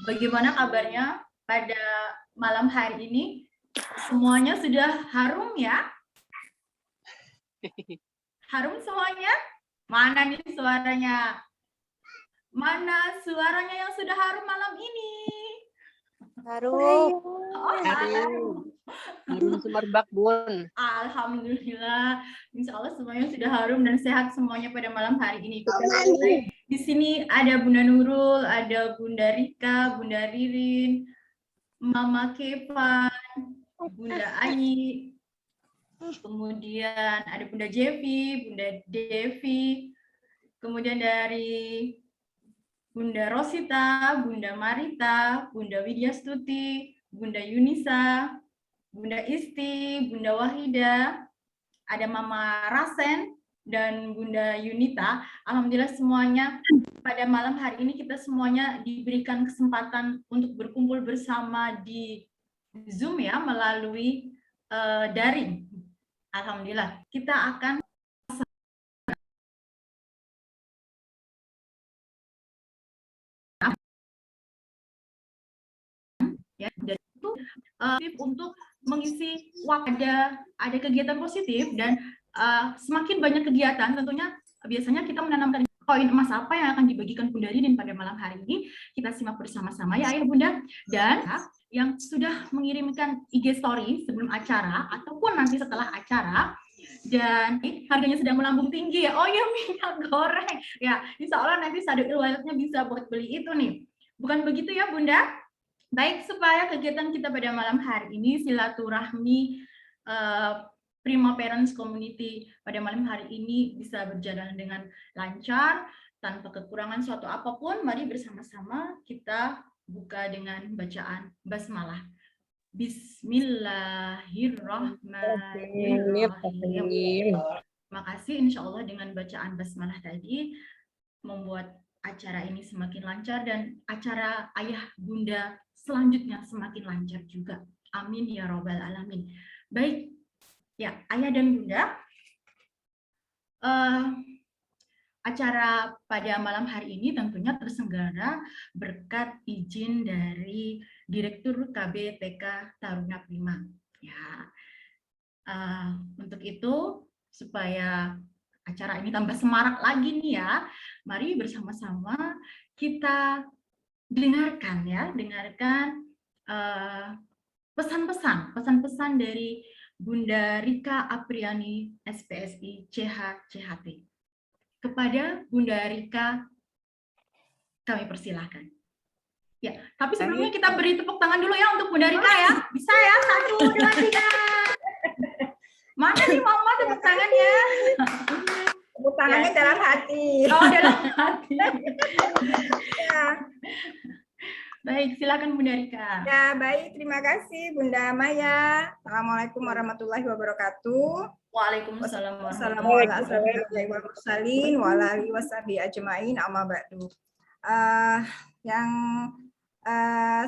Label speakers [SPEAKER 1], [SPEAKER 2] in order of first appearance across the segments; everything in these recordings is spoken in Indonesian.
[SPEAKER 1] Bagaimana kabarnya pada malam hari ini? Semuanya sudah harum ya? Harum semuanya? Mana nih suaranya? Mana suaranya yang sudah harum malam ini?
[SPEAKER 2] Harum.
[SPEAKER 1] Oh, harum.
[SPEAKER 2] Harum semerbak, Bun.
[SPEAKER 1] Alhamdulillah, insya Allah semuanya sudah harum dan sehat semuanya pada malam hari ini. Di sini ada Bunda Nurul, ada Bunda Rika, Bunda Ririn, Mama Kevan, Bunda Ayi, kemudian ada Bunda Jevi, Bunda Devi, kemudian dari Bunda Rosita, Bunda Marita, Bunda Widyastuti, Bunda Yunisa, Bunda Isti, Bunda Wahida, ada Mama Rasen, dan Bunda Yunita. Alhamdulillah semuanya pada malam hari ini kita semuanya diberikan kesempatan untuk berkumpul bersama di Zoom ya, melalui daring. Alhamdulillah kita akan ya, dan itu untuk mengisi waktu ada kegiatan positif dan semakin banyak kegiatan tentunya biasanya kita menanamkan koin emas apa yang akan dibagikan Bunda Ririn pada malam hari ini. Kita simak bersama-sama ya Ayah Bunda, dan yang sudah mengirimkan IG story sebelum acara ataupun nanti setelah acara dan harganya sedang melambung tinggi ya. Oh ya, minyak goreng ya, insya Allah nanti Sadaqah walletnya bisa buat beli itu nih, bukan begitu ya Bunda? Baik, supaya kegiatan kita pada malam hari ini silaturahmi Prima Parents Community pada malam hari ini bisa berjalan dengan lancar tanpa kekurangan suatu apapun, mari bersama-sama kita buka dengan bacaan basmalah. Bismillahirrahmanirrahim. Makasih, insya Allah dengan bacaan basmalah tadi membuat acara ini semakin lancar dan acara Ayah Bunda selanjutnya semakin lancar juga. Amin ya robbal alamin. Baik, ya Ayah dan Bunda, acara pada malam hari ini tentunya terselenggara berkat izin dari Direktur KB TK Taruna Prima. Ya, untuk itu supaya acara ini tambah semarak lagi nih ya, mari bersama-sama kita dengarkan ya, pesan-pesan dari Bunda Rika Apriani SPSI CHCHT. Kepada Bunda Rika kami persilahkan. Ya, tapi sebelumnya kita beri tepuk tangan dulu ya untuk Bunda Rika ya. Bisa ya, 1, 2, 3. Mana nih Mama tepuk tangannya?
[SPEAKER 3] Tepuk tangannya ya. Dalam hati.
[SPEAKER 1] Oh, dalam hati. Ya. Baik, silakan Bunda Rika.
[SPEAKER 3] Ya, baik. Terima kasih Bunda Maya. Assalamualaikum warahmatullahi wabarakatuh.
[SPEAKER 1] Waalaikumsalam
[SPEAKER 3] warahmatullahi wabarakatuh. Yang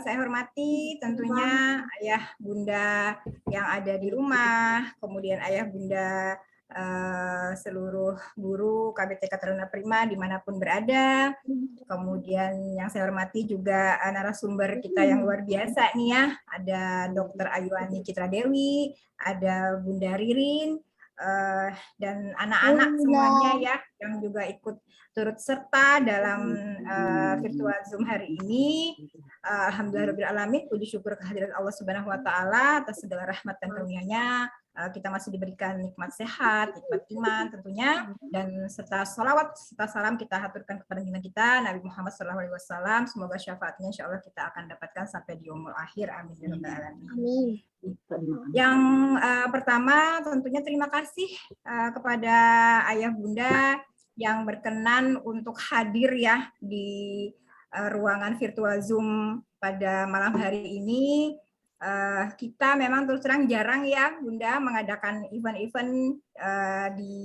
[SPEAKER 3] saya hormati tentunya Ayah Bunda yang ada di rumah, kemudian Ayah Bunda seluruh guru KBTK Taruna Prima dimanapun berada. Kemudian yang saya hormati juga narasumber kita yang luar biasa nih ya, ada Dr. Ayuani Citra Dewi, ada Bunda Ririn, dan anak-anak semuanya ya yang juga ikut turut serta dalam virtual Zoom hari ini. Alhamdulillahirrahmanirrahim, puji syukur kehadirat Allah Subhanahu wa Ta'ala atas segala rahmat dan karunia-Nya. Kita masih diberikan nikmat sehat, nikmat iman tentunya, dan serta salawat serta salam kita haturkan kepada junjungan kita Nabi Muhammad SAW. Semoga syafaatnya insya Allah kita akan dapatkan sampai di yaumul akhir. Amin ya rabbal alamin. Yang pertama tentunya terima kasih kepada Ayah Bunda yang berkenan untuk hadir ya di ruangan virtual Zoom pada malam hari ini. Kita memang terus terang jarang ya Bunda mengadakan event-event di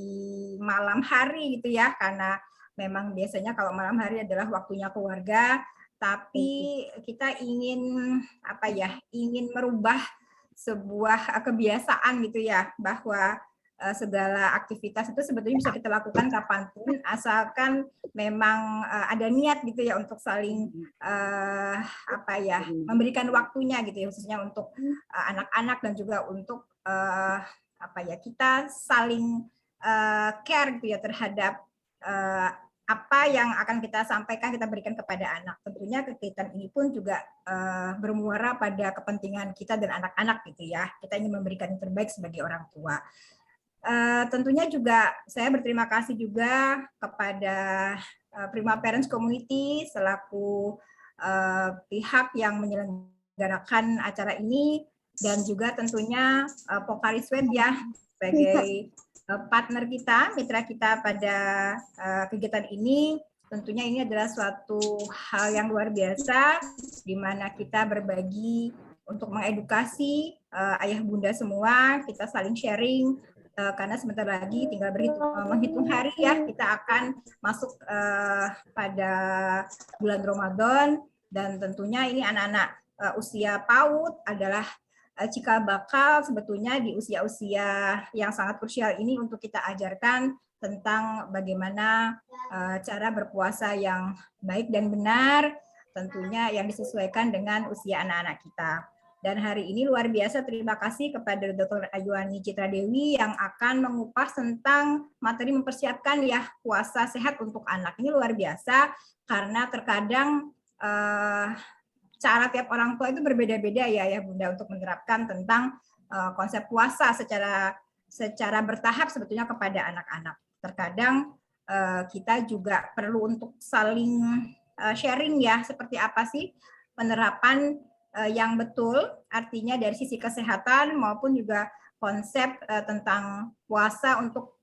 [SPEAKER 3] malam hari gitu ya, karena memang biasanya kalau malam hari adalah waktunya keluarga, tapi kita ingin ingin merubah sebuah kebiasaan gitu ya, bahwa segala aktivitas itu sebetulnya bisa kita lakukan kapanpun, asalkan memang ada niat gitu ya untuk saling memberikan waktunya gitu ya, khususnya untuk anak-anak dan juga untuk kita saling care gitu ya terhadap apa yang akan kita sampaikan, kita berikan kepada anak. Tentunya kegiatan ini pun juga bermuara pada kepentingan kita dan anak-anak gitu ya. Kita ingin memberikan yang terbaik sebagai orang tua. Tentunya juga saya berterima kasih juga kepada Prima Parents Community selaku pihak yang menyelenggarakan acara ini, dan juga tentunya Pokaris Web ya sebagai partner kita, mitra kita pada kegiatan ini. Tentunya ini adalah suatu hal yang luar biasa, di mana kita berbagi untuk mengedukasi ayah bunda semua, kita saling sharing, karena sebentar lagi tinggal menghitung hari ya, kita akan masuk pada bulan Ramadan, dan tentunya ini anak-anak usia PAUD adalah cikal bakal sebetulnya di usia-usia yang sangat krusial ini untuk kita ajarkan tentang bagaimana cara berpuasa yang baik dan benar, tentunya yang disesuaikan dengan usia anak-anak kita. Dan hari ini luar biasa terima kasih kepada Dr. Ayuani Citra Dewi yang akan mengupas tentang materi mempersiapkan ya puasa sehat untuk anak. Ini luar biasa karena terkadang cara tiap orang tua itu berbeda-beda ya Bunda untuk menerapkan tentang konsep puasa secara bertahap sebetulnya kepada anak-anak. Terkadang kita juga perlu untuk saling sharing ya, seperti apa sih penerapan yang betul, artinya dari sisi kesehatan maupun juga konsep tentang puasa untuk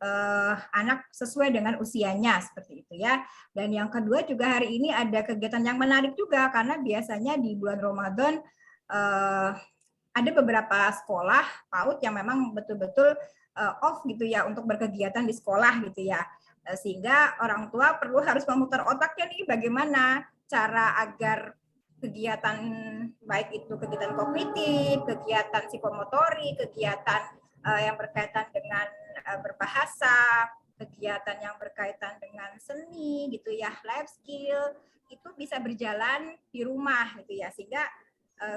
[SPEAKER 3] anak sesuai dengan usianya, seperti itu ya. Dan yang kedua juga hari ini ada kegiatan yang menarik juga, karena biasanya di bulan Ramadan ada beberapa sekolah PAUD yang memang betul-betul off gitu ya untuk berkegiatan di sekolah gitu ya. Sehingga orang tua harus memutar otaknya nih bagaimana cara agar kegiatan baik itu kegiatan kognitif, kegiatan psikomotorik, kegiatan yang berkaitan dengan berbahasa, kegiatan yang berkaitan dengan seni gitu ya, life skill itu bisa berjalan di rumah gitu ya, sehingga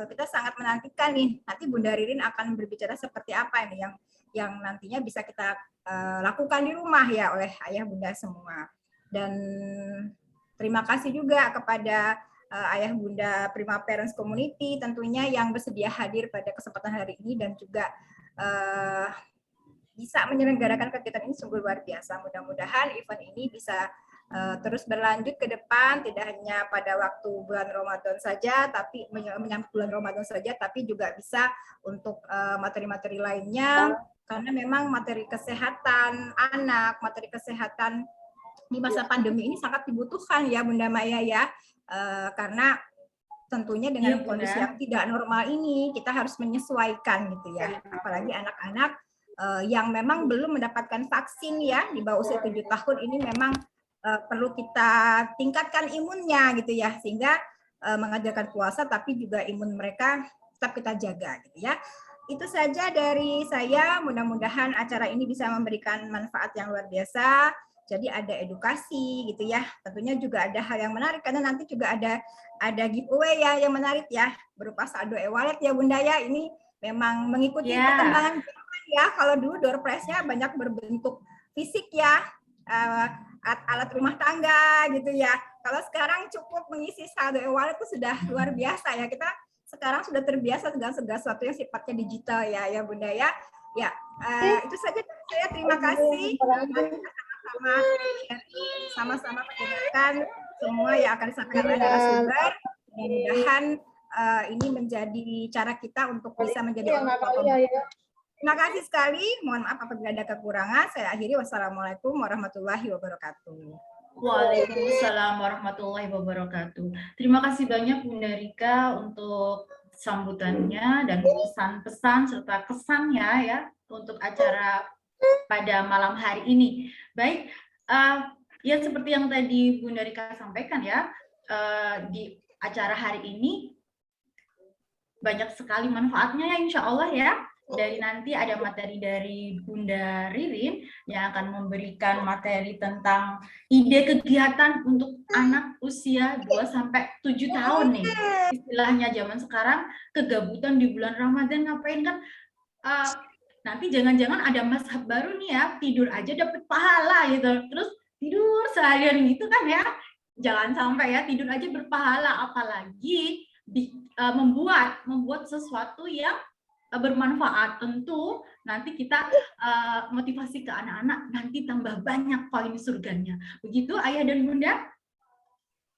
[SPEAKER 3] kita sangat menantikan nih nanti Bunda Ririn akan berbicara seperti apa ini yang nantinya bisa kita lakukan di rumah ya oleh ayah bunda semua. Dan terima kasih juga kepada ayah bunda Prima Parents Community tentunya yang bersedia hadir pada kesempatan hari ini dan juga bisa menyelenggarakan kegiatan ini sungguh luar biasa. Mudah-mudahan event ini bisa terus berlanjut ke depan, tidak hanya pada waktu bulan Ramadan saja, tapi menyambut bulan Ramadan saja, tapi juga bisa untuk materi-materi lainnya, karena memang materi kesehatan anak, materi kesehatan di masa pandemi ini sangat dibutuhkan ya Bunda Maya ya, karena tentunya dengan kondisi yang tidak normal ini kita harus menyesuaikan gitu ya, apalagi anak-anak yang memang belum mendapatkan vaksin ya di bawah usia 7 tahun ini memang perlu kita tingkatkan imunnya gitu ya, sehingga mengajarkan puasa tapi juga imun mereka tetap kita jaga gitu ya. Itu saja dari saya, mudah-mudahan acara ini bisa memberikan manfaat yang luar biasa. Jadi ada edukasi gitu ya, tentunya juga ada hal yang menarik karena nanti juga ada giveaway ya yang menarik ya, berupa saldo e-wallet ya Bunda ya. Ini memang mengikuti perkembangan zaman ya. Kalau dulu door prize-nya banyak berbentuk fisik ya, alat rumah tangga gitu ya. Kalau sekarang cukup mengisi saldo e-wallet itu sudah luar biasa ya. Kita sekarang sudah terbiasa dengan segala sesuatu yang sifatnya digital ya Bunda ya. Ya, itu saja saya, terima kasih. Sama-sama mendengarkan semua yang akan disampaikan oleh narasumber. Mudah-mudahan ini menjadi cara kita untuk bisa menjadi orang tua. Terima kasih sekali. Mohon maaf apabila ada kekurangan. Saya akhiri. Wassalamualaikum warahmatullahi wabarakatuh.
[SPEAKER 1] Waalaikumsalam warahmatullahi wabarakatuh. Terima kasih banyak Bunda Rika untuk sambutannya dan pesan-pesan serta kesannya ya untuk acara pada malam hari ini. Baik, ya seperti yang tadi Bunda Rika sampaikan ya, di acara hari ini banyak sekali manfaatnya ya insya Allah ya. dari nanti ada materi dari Bunda Ririn yang akan memberikan materi tentang ide kegiatan untuk anak usia 2 sampai 7 tahun nih. Istilahnya zaman sekarang kegabutan di bulan Ramadan ngapain kan? Nanti jangan-jangan ada mazhab baru nih ya, tidur aja dapat pahala gitu. Terus tidur seharian gitu kan ya. Jangan sampai ya tidur aja berpahala, apalagi membuat sesuatu yang bermanfaat. Tentu nanti kita motivasi ke anak-anak, nanti tambah banyak poin surganya. Begitu Ayah dan Bunda?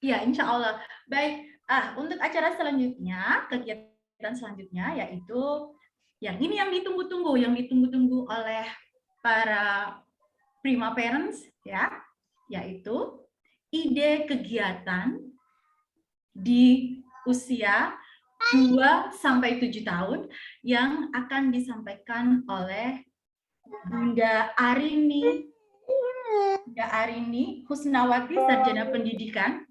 [SPEAKER 1] Ya, insya Allah. Baik, untuk acara selanjutnya, kegiatan selanjutnya yaitu yang ini yang ditunggu-tunggu oleh para prima parents ya, yaitu ide kegiatan di usia 2 sampai 7 tahun yang akan disampaikan oleh Bunda Arini Husnawati, Sarjana Pendidikan.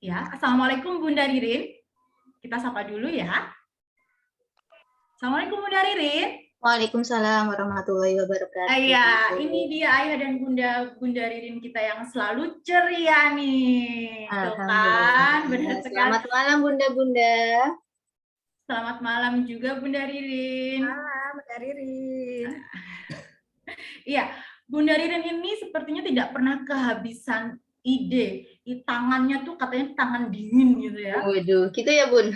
[SPEAKER 1] Ya, Assalamualaikum Bunda Ririn. Kita sapa dulu ya. Assalamualaikum Bunda Ririn.
[SPEAKER 4] Waalaikumsalam warahmatullahi wabarakatuh.
[SPEAKER 1] Iya, ini dia Ayah dan Bunda Ririn kita yang selalu ceria nih. Tuh kan, benar sekali.
[SPEAKER 4] Selamat malam Bunda-bunda.
[SPEAKER 1] Selamat malam juga Bunda Ririn.
[SPEAKER 3] Bunda Ririn.
[SPEAKER 1] Iya, Bunda Ririn ini sepertinya tidak pernah kehabisan ide. Tangannya tuh katanya tangan dingin gitu ya.
[SPEAKER 4] Waduh, gitu ya Bun.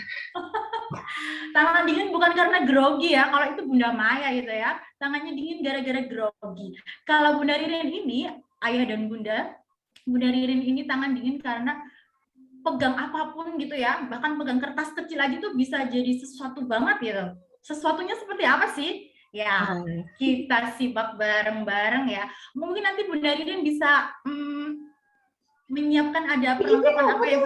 [SPEAKER 1] Tangan dingin bukan karena grogi ya, kalau itu Bunda Maya gitu ya. Tangannya dingin gara-gara grogi. Kalau Bunda Ririn ini, Ayah dan Bunda Ririn ini tangan dingin karena pegang apapun gitu ya, bahkan pegang kertas kecil aja tuh bisa jadi sesuatu banget gitu. Sesuatunya seperti apa sih? Ya, kita simak bareng-bareng ya. Mungkin nanti Bunda Ririn bisa menyiapkan ada perlengkapan apa yang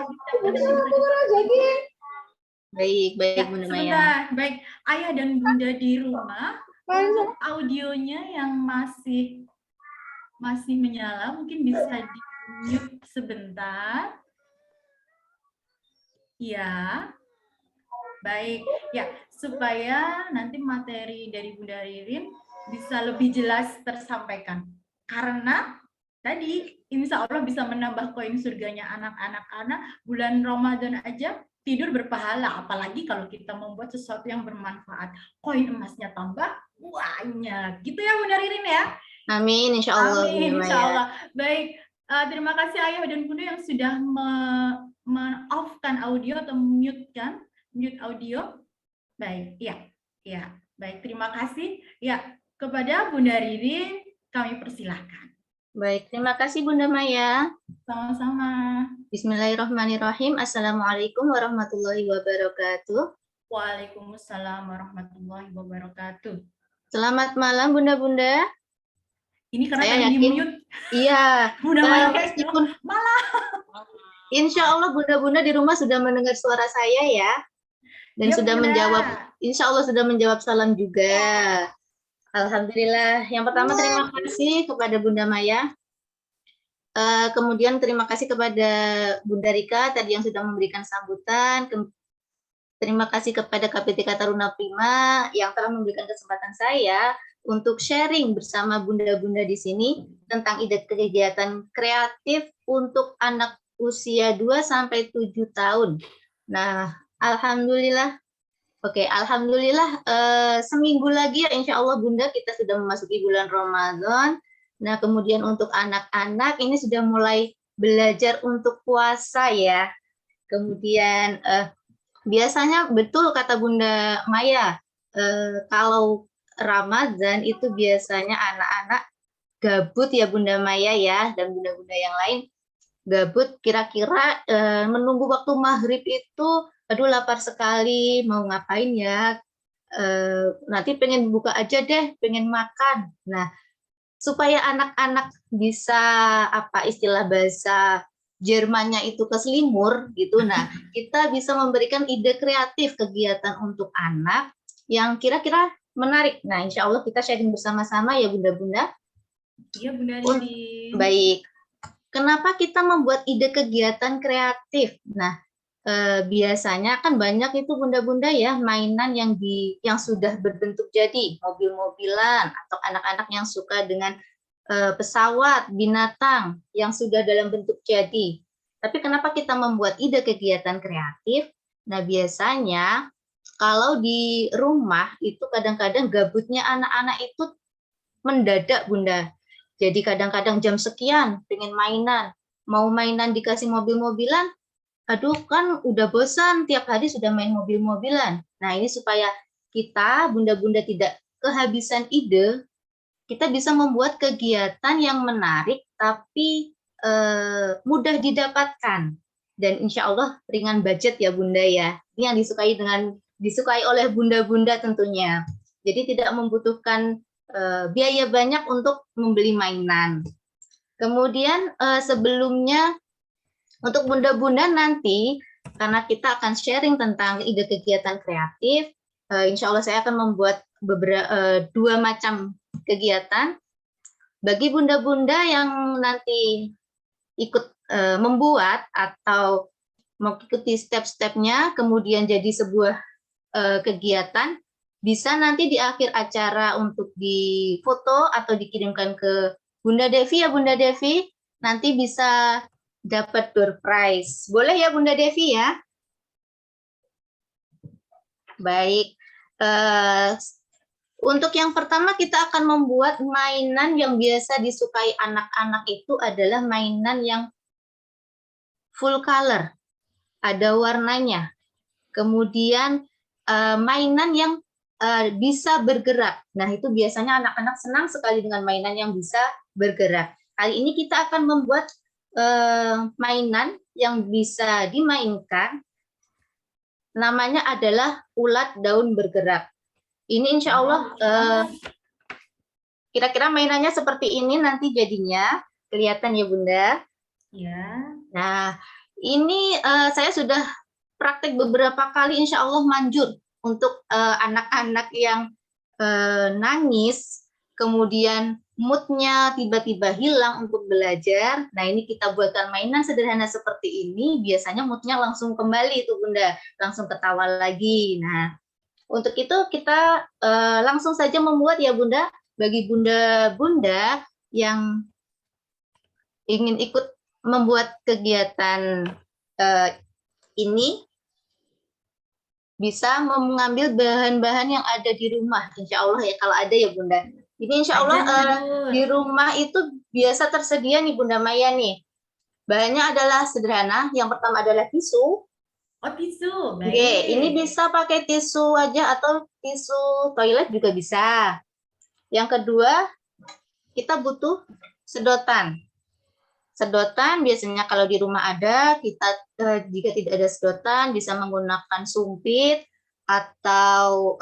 [SPEAKER 4] Baik
[SPEAKER 1] ya,
[SPEAKER 4] Bunda
[SPEAKER 1] sebentar.
[SPEAKER 4] Maya.
[SPEAKER 1] Baik, Ayah dan Bunda di rumah, untuk audionya yang masih menyala, mungkin bisa di-mute sebentar. Ya, baik. Ya, supaya nanti materi dari Bunda Ririn bisa lebih jelas tersampaikan. Karena tadi, insya Allah bisa menambah koin surganya anak-anak bulan Ramadan aja tidur berpahala, apalagi kalau kita membuat sesuatu yang bermanfaat. Koin emasnya tambah banyak. Gitu ya Bunda Ririn ya?
[SPEAKER 4] Amin, insya Allah.
[SPEAKER 1] Amin, insya Allah. Baik, terima kasih Ayah dan Bunda yang sudah men-off-kan audio atau mute audio. Baik, ya. Baik, terima kasih. Ya, kepada Bunda Ririn kami persilahkan.
[SPEAKER 4] Baik, terima kasih Bunda Maya.
[SPEAKER 1] Sama-sama.
[SPEAKER 4] Bismillahirrahmanirrahim. Assalamualaikum warahmatullahi wabarakatuh.
[SPEAKER 1] Waalaikumsalam warahmatullahi wabarakatuh.
[SPEAKER 4] Selamat malam Bunda-bunda.
[SPEAKER 1] Ini karena
[SPEAKER 4] Saya
[SPEAKER 1] yang
[SPEAKER 4] yakin.
[SPEAKER 1] di-mute.
[SPEAKER 4] Iya.
[SPEAKER 1] Bunda Maya
[SPEAKER 4] Meskipun
[SPEAKER 1] malah.
[SPEAKER 4] Insya Allah Bunda-bunda di rumah sudah mendengar suara saya ya. Dan
[SPEAKER 1] Ya,
[SPEAKER 4] sudah
[SPEAKER 1] Bunda.
[SPEAKER 4] menjawab, insya Allah sudah menjawab salam juga. Alhamdulillah. Yang pertama terima kasih kepada Bunda Maya. Kemudian terima kasih kepada Bunda Rika tadi yang sudah memberikan sambutan. Terima kasih kepada KPTK Taruna Prima yang telah memberikan kesempatan saya untuk sharing bersama bunda-bunda di sini tentang ide kegiatan kreatif untuk anak usia 2 sampai 7 tahun. Nah, alhamdulillah. Oke, alhamdulillah seminggu lagi ya insya Allah Bunda kita sudah memasuki bulan Ramadan. Nah, kemudian untuk anak-anak ini sudah mulai belajar untuk puasa ya. Kemudian biasanya betul kata Bunda Maya, kalau Ramadan itu biasanya anak-anak gabut ya Bunda Maya ya, dan bunda-bunda yang lain gabut kira-kira menunggu waktu maghrib itu, aduh lapar sekali, mau ngapain ya, nanti pengen buka aja deh, pengen makan. Nah, supaya anak-anak bisa apa istilah bahasa Jermannya itu keselimur gitu. Nah, kita bisa memberikan ide kreatif kegiatan untuk anak yang kira-kira menarik. Nah, insya Allah kita sharing bersama-sama ya Bunda-Bunda.
[SPEAKER 1] Iya Bunda Ririn.
[SPEAKER 4] Baik. Kenapa kita membuat ide kegiatan kreatif? Nah, biasanya kan banyak itu bunda-bunda ya mainan yang sudah berbentuk jadi, mobil-mobilan atau anak-anak yang suka dengan pesawat, binatang yang sudah dalam bentuk jadi. Tapi kenapa kita membuat ide kegiatan kreatif? Nah, biasanya kalau di rumah itu kadang-kadang gabutnya anak-anak itu mendadak, Bunda. Jadi kadang-kadang jam sekian pengen mainan, mau mainan dikasih mobil-mobilan, aduh kan udah bosan tiap hari sudah main mobil-mobilan. Nah, ini supaya kita bunda-bunda tidak kehabisan ide, kita bisa membuat kegiatan yang menarik tapi mudah didapatkan dan insya Allah ringan budget ya Bunda ya. Ini yang disukai oleh bunda-bunda tentunya. Jadi tidak membutuhkan biaya banyak untuk membeli mainan. Kemudian sebelumnya untuk bunda-bunda nanti karena kita akan sharing tentang ide kegiatan kreatif, insya Allah saya akan membuat dua macam kegiatan. Bagi bunda-bunda yang nanti ikut membuat atau mengikuti step-stepnya, kemudian jadi sebuah kegiatan, bisa nanti di akhir acara untuk difoto atau dikirimkan ke Bunda Devi ya Bunda Devi, nanti bisa dapat door prize. Boleh ya Bunda Devi ya? Baik. Untuk yang pertama kita akan membuat mainan yang biasa disukai anak-anak itu adalah mainan yang full color, ada warnanya. Kemudian mainan yang bisa bergerak. Nah, itu biasanya anak-anak senang sekali dengan mainan yang bisa bergerak. Kali ini kita akan membuat mainan yang bisa dimainkan. Namanya adalah ulat daun bergerak. Ini insya Allah kira-kira mainannya seperti ini nanti jadinya. Kelihatan ya Bunda?
[SPEAKER 1] Ya.
[SPEAKER 4] Nah, ini saya sudah praktek beberapa kali insya Allah manjur untuk anak-anak yang nangis, kemudian moodnya tiba-tiba hilang untuk belajar. Nah, ini kita buatkan mainan sederhana seperti ini, biasanya moodnya langsung kembali itu Bunda, langsung ketawa lagi. Nah, untuk itu kita langsung saja membuat ya Bunda, bagi bunda-bunda yang ingin ikut membuat kegiatan ini, bisa mengambil bahan-bahan yang ada di rumah, insya Allah ya, kalau ada ya Bunda. Ini insya Allah di rumah itu biasa tersedia nih Bunda Maya nih. Bahannya adalah sederhana, yang pertama adalah tisu.
[SPEAKER 1] Oh, tisu. Baik.
[SPEAKER 4] Oke, ini bisa pakai tisu aja atau tisu toilet juga bisa. Yang kedua, kita butuh sedotan. Sedotan biasanya kalau di rumah ada, kita jika tidak ada sedotan bisa menggunakan sumpit atau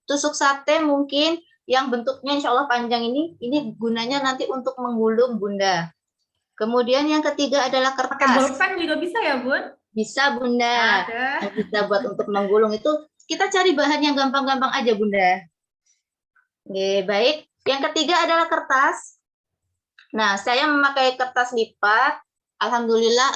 [SPEAKER 4] tusuk sate mungkin yang bentuknya insya Allah panjang ini gunanya nanti untuk menggulung Bunda. Kemudian yang ketiga adalah kertas.
[SPEAKER 1] Pakai bolpen juga bisa ya Bun?
[SPEAKER 4] Bisa Bunda.
[SPEAKER 1] Ada.
[SPEAKER 4] Kita buat untuk menggulung itu kita cari bahan yang gampang-gampang aja Bunda. Oke, baik. Yang ketiga adalah kertas. Nah, saya memakai kertas lipat. Alhamdulillah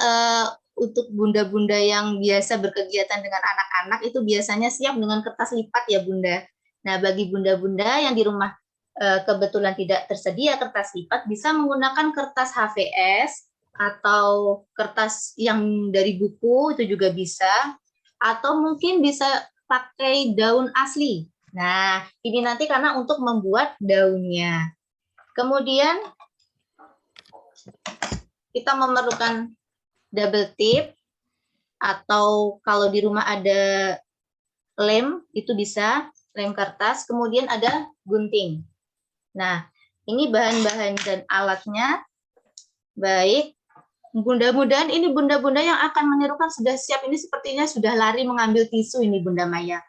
[SPEAKER 4] untuk bunda-bunda yang biasa berkegiatan dengan anak-anak itu biasanya siap dengan kertas lipat ya Bunda. Nah, bagi bunda-bunda yang di rumah kebetulan tidak tersedia kertas lipat, bisa menggunakan kertas HVS atau kertas yang dari buku itu juga bisa, atau mungkin bisa pakai daun asli. Nah, ini nanti karena untuk membuat daunnya. Kemudian kita memerlukan double tip, atau kalau di rumah ada lem, itu bisa lem kertas, kemudian ada gunting. Nah, ini bahan-bahan dan alatnya. Baik, mudah-mudahan ini bunda-bunda yang akan menirukan sudah siap. Ini sepertinya sudah lari mengambil tisu ini Bunda Maya.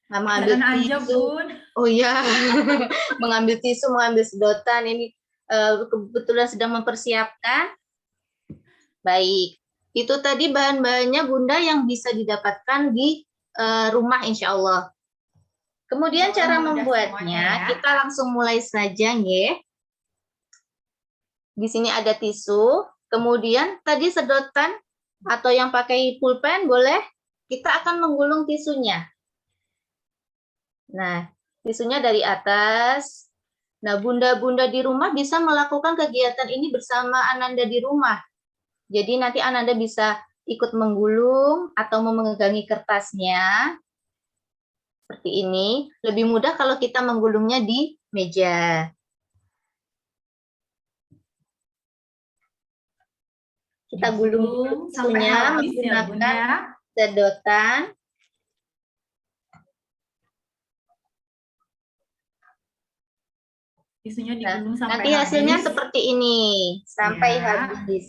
[SPEAKER 4] Nah, mengambil tisu.
[SPEAKER 1] Aja, Bun.
[SPEAKER 4] Oh ya, mengambil tisu, mengambil sedotan. Ini kebetulan sedang mempersiapkan. Baik, itu tadi bahan-bahannya Bunda yang bisa didapatkan di rumah insya Allah. Kemudian cara membuatnya, kita langsung mulai saja ya. Di sini ada tisu, kemudian tadi sedotan atau yang pakai pulpen boleh. Kita akan menggulung tisunya. Nah, tisunya dari atas. Nah, bunda-bunda di rumah bisa melakukan kegiatan ini bersama Ananda di rumah. Jadi nanti Ananda bisa ikut menggulung atau memegangi kertasnya. Seperti ini. Lebih mudah kalau kita menggulungnya di meja. Kita gulung
[SPEAKER 1] sampai
[SPEAKER 4] tisunya
[SPEAKER 1] habis ya, Bun
[SPEAKER 4] menggunakan
[SPEAKER 1] ya.
[SPEAKER 4] sedotan.
[SPEAKER 1] Tisunya
[SPEAKER 4] Nah,
[SPEAKER 1] digulung sampai
[SPEAKER 4] nanti hasilnya
[SPEAKER 1] habis.
[SPEAKER 4] seperti ini, sampai
[SPEAKER 1] Ya.
[SPEAKER 4] habis.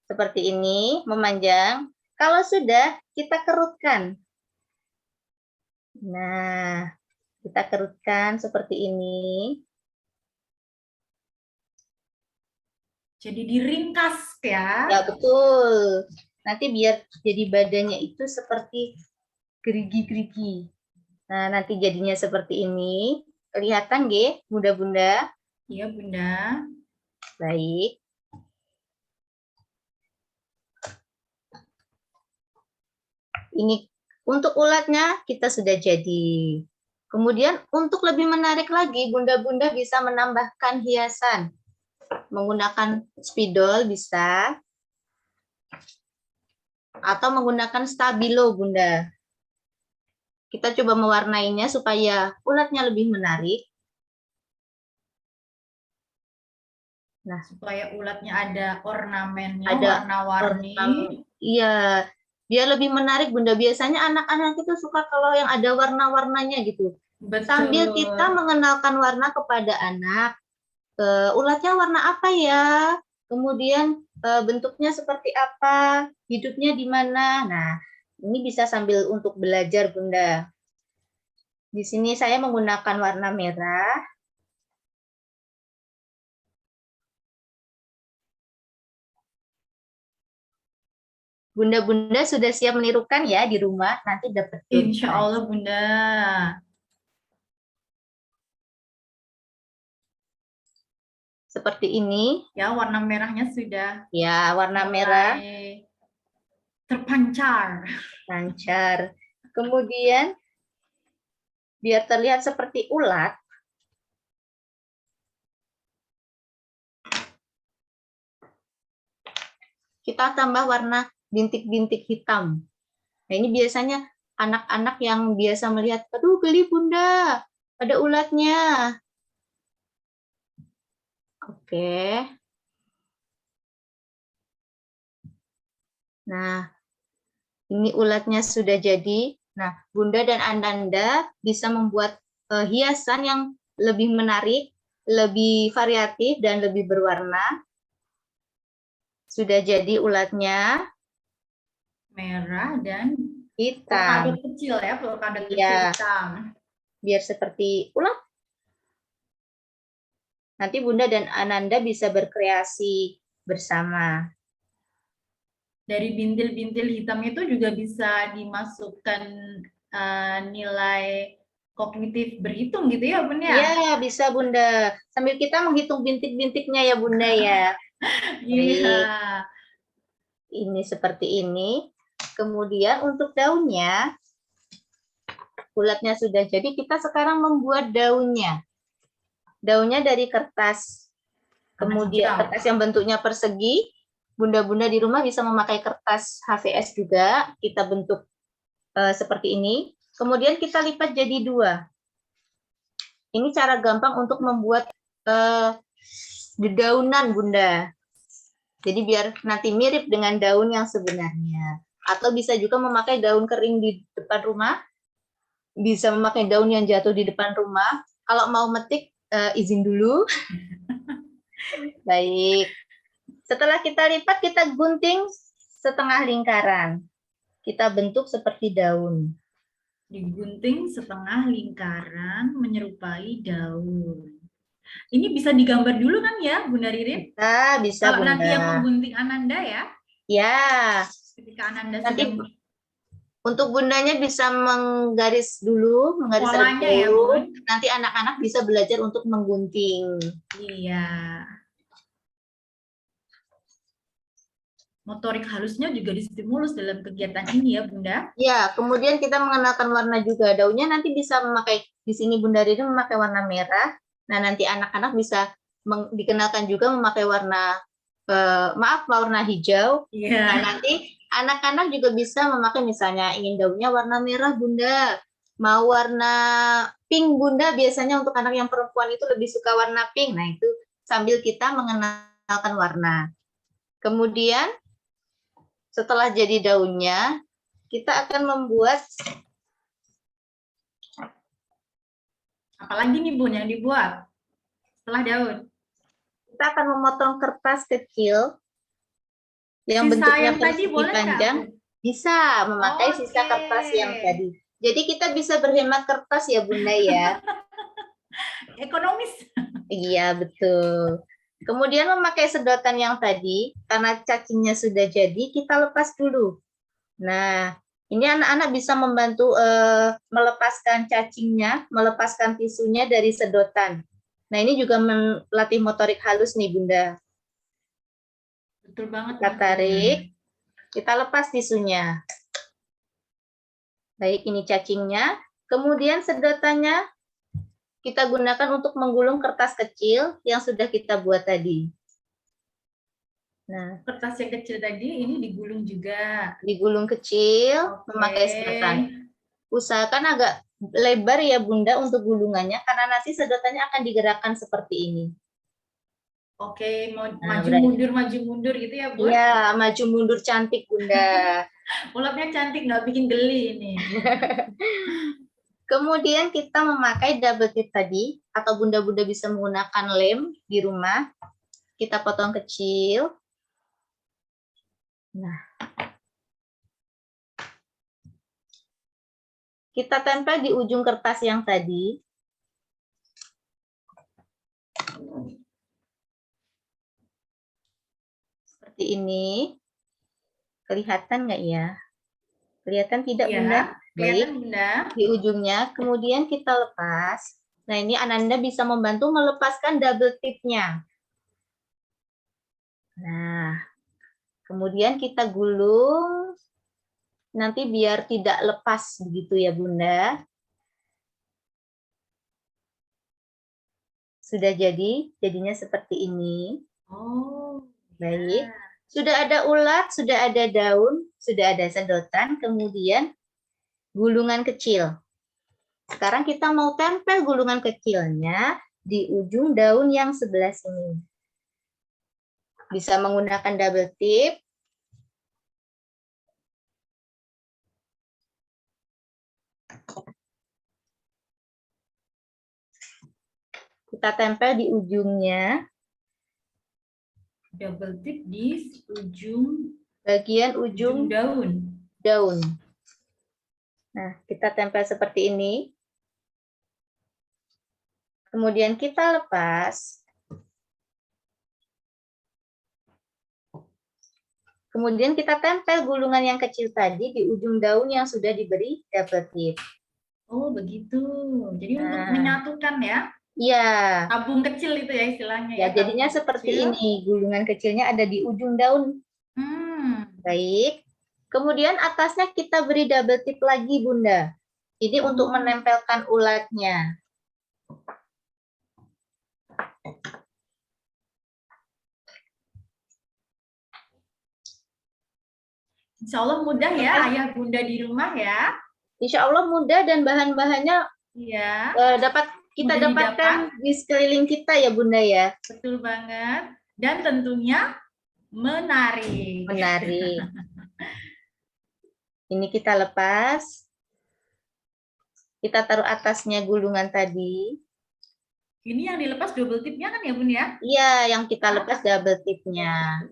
[SPEAKER 4] Seperti ini, memanjang. Kalau sudah, kita kerutkan. Nah, kita kerutkan seperti ini.
[SPEAKER 1] Jadi diringkas ya.
[SPEAKER 4] Ya, betul. Nanti biar jadi badannya itu seperti gerigi-gerigi. Nah, nanti jadinya seperti ini. Kelihatan nggih, bunda-bunda?
[SPEAKER 1] Iya, Bunda.
[SPEAKER 4] Baik. Ini untuk ulatnya kita sudah jadi. Kemudian untuk lebih menarik lagi, bunda-bunda bisa menambahkan hiasan. Menggunakan spidol bisa. Atau menggunakan stabilo, Bunda. Kita coba mewarnainya supaya ulatnya lebih menarik. Nah,
[SPEAKER 1] Supaya ulatnya ada ornamennya,
[SPEAKER 4] ada
[SPEAKER 1] warna-warni.
[SPEAKER 4] Iya, biar lebih menarik, Bunda. Biasanya anak-anak itu suka kalau yang ada warna-warnanya gitu.
[SPEAKER 1] Betul.
[SPEAKER 4] Sambil kita mengenalkan warna kepada anak, ulatnya warna apa ya? Kemudian bentuknya seperti apa? Hidupnya di mana? Nah, ini bisa sambil untuk belajar, Bunda. Di sini saya menggunakan warna merah. Bunda-bunda sudah siap menirukan ya di rumah, nanti dapat
[SPEAKER 1] Insya
[SPEAKER 4] prize.
[SPEAKER 1] Allah, Bunda.
[SPEAKER 4] Seperti ini.
[SPEAKER 1] Ya, warna merahnya sudah
[SPEAKER 4] Ya, warna
[SPEAKER 1] mulai
[SPEAKER 4] merah
[SPEAKER 1] terpancar.
[SPEAKER 4] lancar. Kemudian, biar terlihat seperti ulat, kita tambah warna bintik-bintik hitam. Nah, ini biasanya anak-anak yang biasa melihat, aduh geli Bunda, ada ulatnya. Oke. Nah, ini ulatnya sudah jadi. Nah, Bunda dan Ananda bisa membuat hiasan yang lebih menarik, lebih variatif, dan lebih berwarna. Sudah jadi ulatnya.
[SPEAKER 1] Merah dan
[SPEAKER 4] Hitam.
[SPEAKER 1] polkadot kecil ya, polkadot kecil
[SPEAKER 4] Iya.
[SPEAKER 1] hitam.
[SPEAKER 4] Biar seperti ulat. Nanti Bunda dan Ananda bisa berkreasi bersama.
[SPEAKER 1] Dari bintil-bintil hitam itu juga bisa dimasukkan nilai kognitif berhitung gitu ya, Bun ya?
[SPEAKER 4] Iya, bisa Bunda. Sambil kita menghitung bintik-bintiknya ya Bunda ya.
[SPEAKER 1] Iya.
[SPEAKER 4] Ini seperti ini. Kemudian untuk daunnya, ulatnya sudah jadi, kita sekarang membuat daunnya. Daunnya dari kertas. Kemudian kertas yang bentuknya persegi. Bunda-bunda di rumah bisa memakai kertas HVS juga. Kita bentuk seperti ini. Kemudian kita lipat jadi 2. Ini cara gampang untuk membuat dedaunan, Bunda. Jadi biar nanti mirip dengan daun yang sebenarnya. Atau bisa juga memakai daun kering di depan rumah. Bisa memakai daun yang jatuh di depan rumah. Kalau mau metik, izin dulu. Baik. Setelah kita lipat, kita gunting setengah lingkaran. Kita bentuk seperti daun.
[SPEAKER 1] Digunting setengah lingkaran menyerupai daun. Ini bisa digambar dulu kan ya, Bunda Ririn?
[SPEAKER 4] Bisa
[SPEAKER 1] Kalau
[SPEAKER 4] Bunda.
[SPEAKER 1] nanti yang menggunting Ananda ya.
[SPEAKER 4] Ya.
[SPEAKER 1] Ketika Ananda
[SPEAKER 4] nanti
[SPEAKER 1] sedang
[SPEAKER 4] untuk bundanya bisa menggaris dulu, menggaris
[SPEAKER 1] polanya ya,
[SPEAKER 4] dulu.
[SPEAKER 1] Bun.
[SPEAKER 4] Nanti anak-anak bisa belajar untuk menggunting.
[SPEAKER 1] Iya. motorik halusnya juga distimulus dalam kegiatan ini ya Bunda.
[SPEAKER 4] Ya, kemudian kita mengenalkan warna juga. Daunnya nanti bisa memakai, di sini Bunda Riri memakai warna merah. Nah, nanti anak-anak bisa dikenalkan juga memakai warna, warna hijau.
[SPEAKER 1] Iya.
[SPEAKER 4] Nah, nanti anak-anak juga bisa memakai misalnya ingin daunnya warna merah Bunda. Mau warna pink Bunda, biasanya untuk anak yang perempuan itu lebih suka warna pink. Nah, itu sambil kita mengenalkan warna. Kemudian setelah jadi daunnya, kita akan membuat
[SPEAKER 1] apalagi nih Bun yang dibuat setelah daun?
[SPEAKER 4] kita akan memotong kertas kecil yang
[SPEAKER 1] Sisa
[SPEAKER 4] bentuknya
[SPEAKER 1] yang tadi
[SPEAKER 4] persegi
[SPEAKER 1] boleh nggak,
[SPEAKER 4] panjang.
[SPEAKER 1] Bu?
[SPEAKER 4] Bisa memakai sisa
[SPEAKER 1] Oke.
[SPEAKER 4] kertas yang tadi. Jadi kita bisa berhemat kertas ya Bunda ya.
[SPEAKER 1] Ekonomis.
[SPEAKER 4] Iya, betul. Kemudian memakai sedotan yang tadi, karena cacingnya sudah jadi, kita lepas dulu. Nah, ini anak-anak bisa membantu melepaskan cacingnya, melepaskan tisunya dari sedotan. Nah, ini juga melatih motorik halus nih, Bunda.
[SPEAKER 1] Betul banget.
[SPEAKER 4] Kita tarik, kita lepas tisunya. Baik, ini cacingnya. Kemudian sedotannya kita gunakan untuk menggulung kertas kecil yang sudah kita buat tadi. Nah,
[SPEAKER 1] Kertas yang kecil tadi ini digulung juga.
[SPEAKER 4] digulung kecil, memakai sedotan. Usahakan agak lebar ya Bunda untuk gulungannya, karena nanti sedotannya akan digerakkan seperti ini.
[SPEAKER 1] Oke, mau
[SPEAKER 4] Nah,
[SPEAKER 1] maju mundur gitu ya, Bu?
[SPEAKER 4] Iya, maju mundur cantik Bunda.
[SPEAKER 1] Ulapnya cantik, nggak bikin geli ini.
[SPEAKER 4] Kemudian kita memakai double tip tadi, atau Bunda-Bunda bisa menggunakan lem di rumah. Kita potong kecil. Nah, kita tempel di ujung kertas yang tadi. Seperti ini. Kelihatan nggak ya? Kelihatan tidak,
[SPEAKER 1] Iya,
[SPEAKER 4] Bunda?
[SPEAKER 1] kelihatan,
[SPEAKER 4] Baik.
[SPEAKER 1] Bunda.
[SPEAKER 4] Di ujungnya, kemudian kita lepas. Nah, ini Ananda bisa membantu melepaskan double tipnya. Nah, kemudian kita gulung. Nanti biar tidak lepas begitu ya, Bunda. Sudah jadi, jadinya seperti ini.
[SPEAKER 1] Oh,
[SPEAKER 4] baik. Sudah ada ulat, sudah ada daun, sudah ada sedotan, kemudian gulungan kecil. Sekarang kita mau tempel gulungan kecilnya di ujung daun yang sebelah sini. Bisa menggunakan double tip. Kita tempel di ujungnya.
[SPEAKER 1] Double tip di ujung
[SPEAKER 4] Bagian ujung daun. Nah, kita tempel seperti ini. Kemudian kita lepas. Kemudian kita tempel gulungan yang kecil tadi di ujung daun yang sudah diberi double tip.
[SPEAKER 1] Oh, begitu. Jadi untuk menyatukan ya?
[SPEAKER 4] Iya.
[SPEAKER 1] Tabung kecil itu ya istilahnya.
[SPEAKER 4] Ya, jadinya seperti ini. Gulungan kecilnya ada di ujung daun. Baik. Kemudian atasnya kita beri double tip lagi, Bunda. Ini untuk menempelkan ulatnya.
[SPEAKER 1] Insya Allah mudah ya, ayah bunda di rumah ya.
[SPEAKER 4] Insya Allah mudah dan bahan-bahannya dapat kita dapatkan di sekeliling kita ya Bunda ya.
[SPEAKER 1] Betul banget. Dan tentunya menarik.
[SPEAKER 4] Menarik. Ini kita lepas. Kita taruh atasnya gulungan tadi.
[SPEAKER 1] Ini yang dilepas double tipnya kan ya Bun ya?
[SPEAKER 4] Iya, yang kita lepas double tipnya.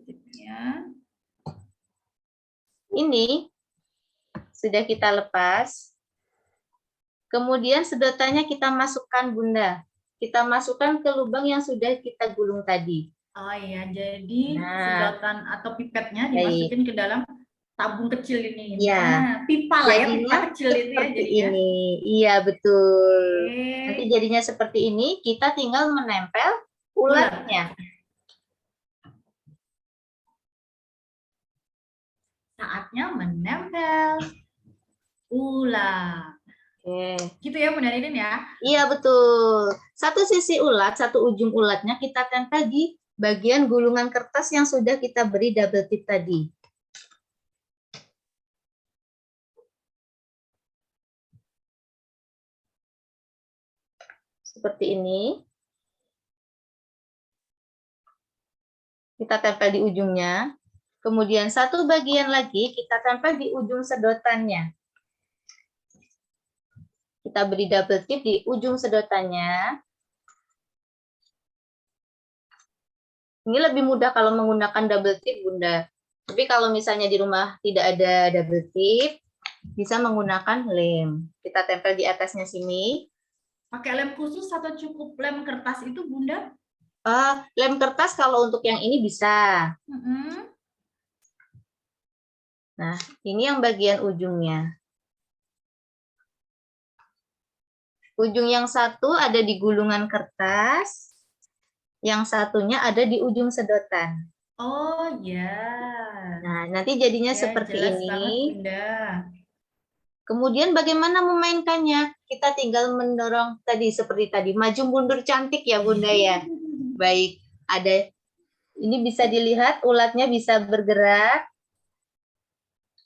[SPEAKER 4] Ini sudah kita lepas. Kemudian sedotannya kita masukkan Bunda. Kita masukkan ke lubang yang sudah kita gulung tadi.
[SPEAKER 1] Oh iya, jadi sedotan atau pipetnya dimasukin ke dalam tabung kecil ini.
[SPEAKER 4] Ya.
[SPEAKER 1] Pipa lah ya, pipa kecil itu ya jadinya.
[SPEAKER 4] Ini. Iya, betul. Nanti jadinya seperti ini, kita tinggal menempel ulatnya.
[SPEAKER 1] Saatnya menempel. Ulang.
[SPEAKER 4] Oke.
[SPEAKER 1] Gitu ya Bunda Ririn ya.
[SPEAKER 4] Iya, betul. Satu sisi ulat, satu ujung ulatnya kita tempel di bagian gulungan kertas yang sudah kita beri double tip tadi. Seperti ini. Kita tempel di ujungnya. Kemudian satu bagian lagi kita tempel di ujung sedotannya. Kita beri double tip di ujung sedotannya. Ini lebih mudah kalau menggunakan double tip, Bunda. Tapi kalau misalnya di rumah tidak ada double tip, bisa menggunakan lem. Kita tempel di atasnya sini.
[SPEAKER 1] Pakai lem khusus atau cukup lem kertas itu Bunda?
[SPEAKER 4] Lem kertas kalau untuk yang ini bisa. Nah, ini yang bagian ujungnya. Ujung yang satu ada di gulungan kertas, yang satunya ada di ujung sedotan.
[SPEAKER 1] Oh ya.
[SPEAKER 4] Nah, nanti jadinya
[SPEAKER 1] Ya,
[SPEAKER 4] seperti
[SPEAKER 1] jelas
[SPEAKER 4] ini.
[SPEAKER 1] banget Bunda.
[SPEAKER 4] Kemudian bagaimana memainkannya? Kita tinggal mendorong tadi seperti tadi, maju mundur cantik ya Bunda ya. Baik, ada ini bisa dilihat ulatnya bisa bergerak.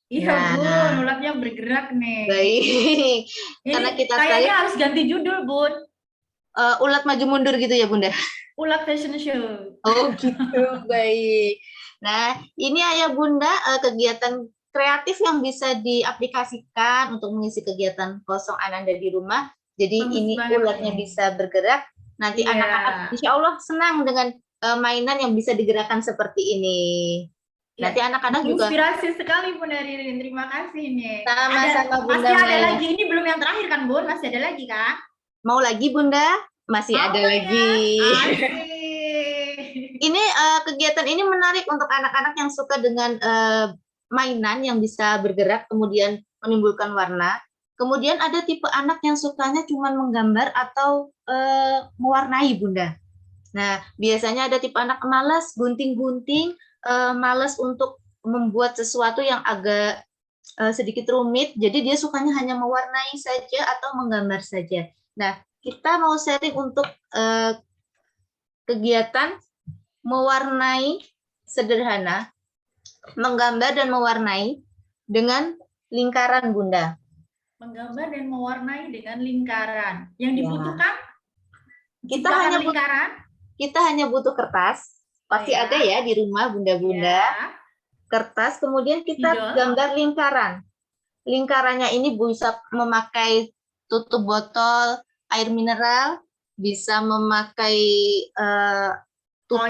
[SPEAKER 1] Iya
[SPEAKER 4] Nah.
[SPEAKER 1] Bun, ulatnya bergerak nih.
[SPEAKER 4] Baik.
[SPEAKER 1] Ini
[SPEAKER 4] Karena kita
[SPEAKER 1] kayaknya harus ganti judul Bun.
[SPEAKER 4] Ulat maju mundur gitu ya Bunda.
[SPEAKER 1] Ulat fashion show.
[SPEAKER 4] Oh gitu, baik. Nah, ini Ayah Bunda kegiatan kreatif yang bisa diaplikasikan untuk mengisi kegiatan kosong Ananda di rumah. Jadi
[SPEAKER 1] Bagus
[SPEAKER 4] ini
[SPEAKER 1] banget
[SPEAKER 4] ulatnya
[SPEAKER 1] nih.
[SPEAKER 4] bisa bergerak. Nanti
[SPEAKER 1] Iya.
[SPEAKER 4] anak-anak insya Allah senang dengan mainan yang bisa digerakkan seperti ini.
[SPEAKER 1] Ya,
[SPEAKER 4] Nanti anak-anak juga
[SPEAKER 1] inspirasi sekali Bunda Ririn. Terima kasih nih.
[SPEAKER 4] sama-sama Bunda
[SPEAKER 1] Masih ada
[SPEAKER 4] Maya.
[SPEAKER 1] lagi, ini belum yang terakhir kan Bun? Masih ada lagi kan?
[SPEAKER 4] Mau lagi Bunda? Masih ada lagi.
[SPEAKER 1] Asik.
[SPEAKER 4] Ini kegiatan ini menarik untuk anak-anak yang suka dengan mainan yang bisa bergerak kemudian menimbulkan warna. Kemudian ada tipe anak yang sukanya cuma menggambar atau mewarnai Bunda. Nah, biasanya ada tipe anak malas gunting-gunting, malas untuk membuat sesuatu yang agak sedikit rumit. Jadi dia sukanya hanya mewarnai saja atau menggambar saja. Nah, kita mau sharing untuk kegiatan mewarnai sederhana, menggambar dan mewarnai dengan lingkaran Bunda.
[SPEAKER 1] Menggambar dan mewarnai dengan lingkaran. Yang dibutuhkan
[SPEAKER 4] Kita hanya
[SPEAKER 1] lingkaran.
[SPEAKER 4] Kita hanya butuh kertas. Pasti ada ya di rumah Bunda-bunda.
[SPEAKER 1] Ya.
[SPEAKER 4] Kertas, kemudian kita gambar lingkaran. Lingkarannya ini bisa memakai tutup botol air mineral, bisa memakai tutup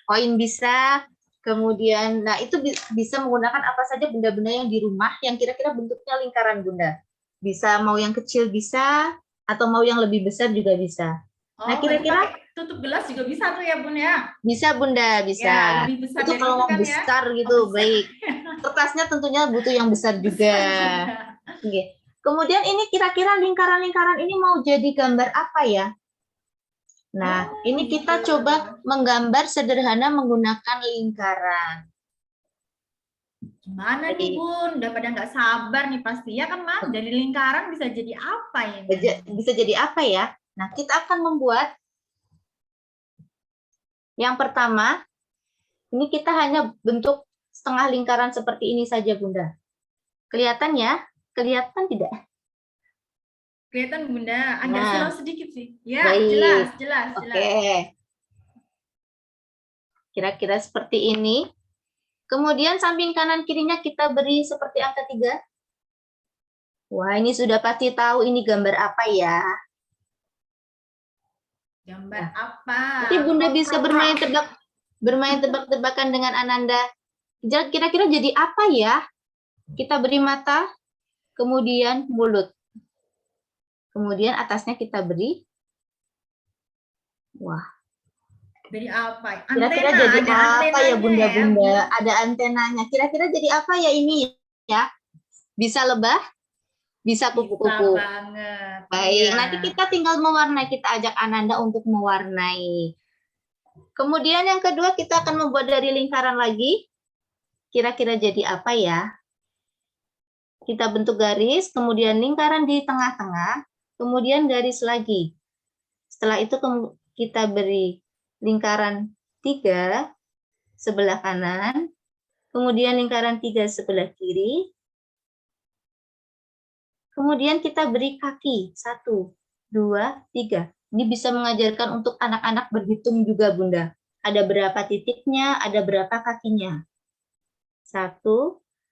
[SPEAKER 4] koin bisa. Kemudian, nah itu bisa menggunakan apa saja benda-benda yang di rumah yang kira-kira bentuknya lingkaran Bunda. Bisa mau yang kecil bisa, atau mau yang lebih besar juga bisa. Nah kira-kira
[SPEAKER 1] tutup gelas juga bisa tuh ya Bun ya?
[SPEAKER 4] Bisa Bunda, bisa. Ya,
[SPEAKER 1] lebih besar
[SPEAKER 4] itu kalau mau besar ya? Gitu, baik. Kertasnya tentunya butuh yang besar juga. Oke. Kemudian ini kira-kira lingkaran-lingkaran ini mau jadi gambar apa ya? Nah, ini kita coba menggambar sederhana menggunakan lingkaran.
[SPEAKER 1] Gimana nih Bun? Udah pada nggak sabar nih pasti ya kan Mas? Dari lingkaran bisa jadi apa ini?
[SPEAKER 4] Bisa jadi apa ya? Nah, kita akan membuat yang pertama, ini kita hanya bentuk setengah lingkaran seperti ini saja Bunda. Kelihatan ya? Kelihatan tidak?
[SPEAKER 1] Kelihatan Bunda, agak silau sedikit sih. Ya,
[SPEAKER 4] baik.
[SPEAKER 1] jelas.
[SPEAKER 4] Oke. Kira-kira seperti ini. Kemudian samping kanan kirinya kita beri seperti angka 3. Wah, ini sudah pasti tahu ini gambar apa ya?
[SPEAKER 1] Gambar apa?
[SPEAKER 4] Nanti Bunda bisa bermain tebak-tebakan dengan Ananda. Kira-kira jadi apa ya? Kita beri mata, kemudian mulut. Kemudian atasnya kita beri. Wah.
[SPEAKER 1] Beri apa?
[SPEAKER 4] Kira-kira jadi apa ya Bunda-bunda? Ada antenanya. Kira-kira jadi apa ya ini ya? Bisa lebah? Bisa kupu-kupu. Baik, ya. Nanti kita tinggal mewarnai. Kita ajak Ananda untuk mewarnai. Kemudian yang kedua kita akan membuat dari lingkaran lagi. kira-kira jadi apa ya? Kita bentuk garis, kemudian lingkaran di tengah-tengah, kemudian garis lagi. Setelah itu kita beri lingkaran 3 sebelah kanan, kemudian lingkaran 3 sebelah kiri, kemudian kita beri kaki 1, 2, 3. Ini bisa mengajarkan untuk anak-anak berhitung juga, Bunda. Ada berapa titiknya, ada berapa kakinya. 1,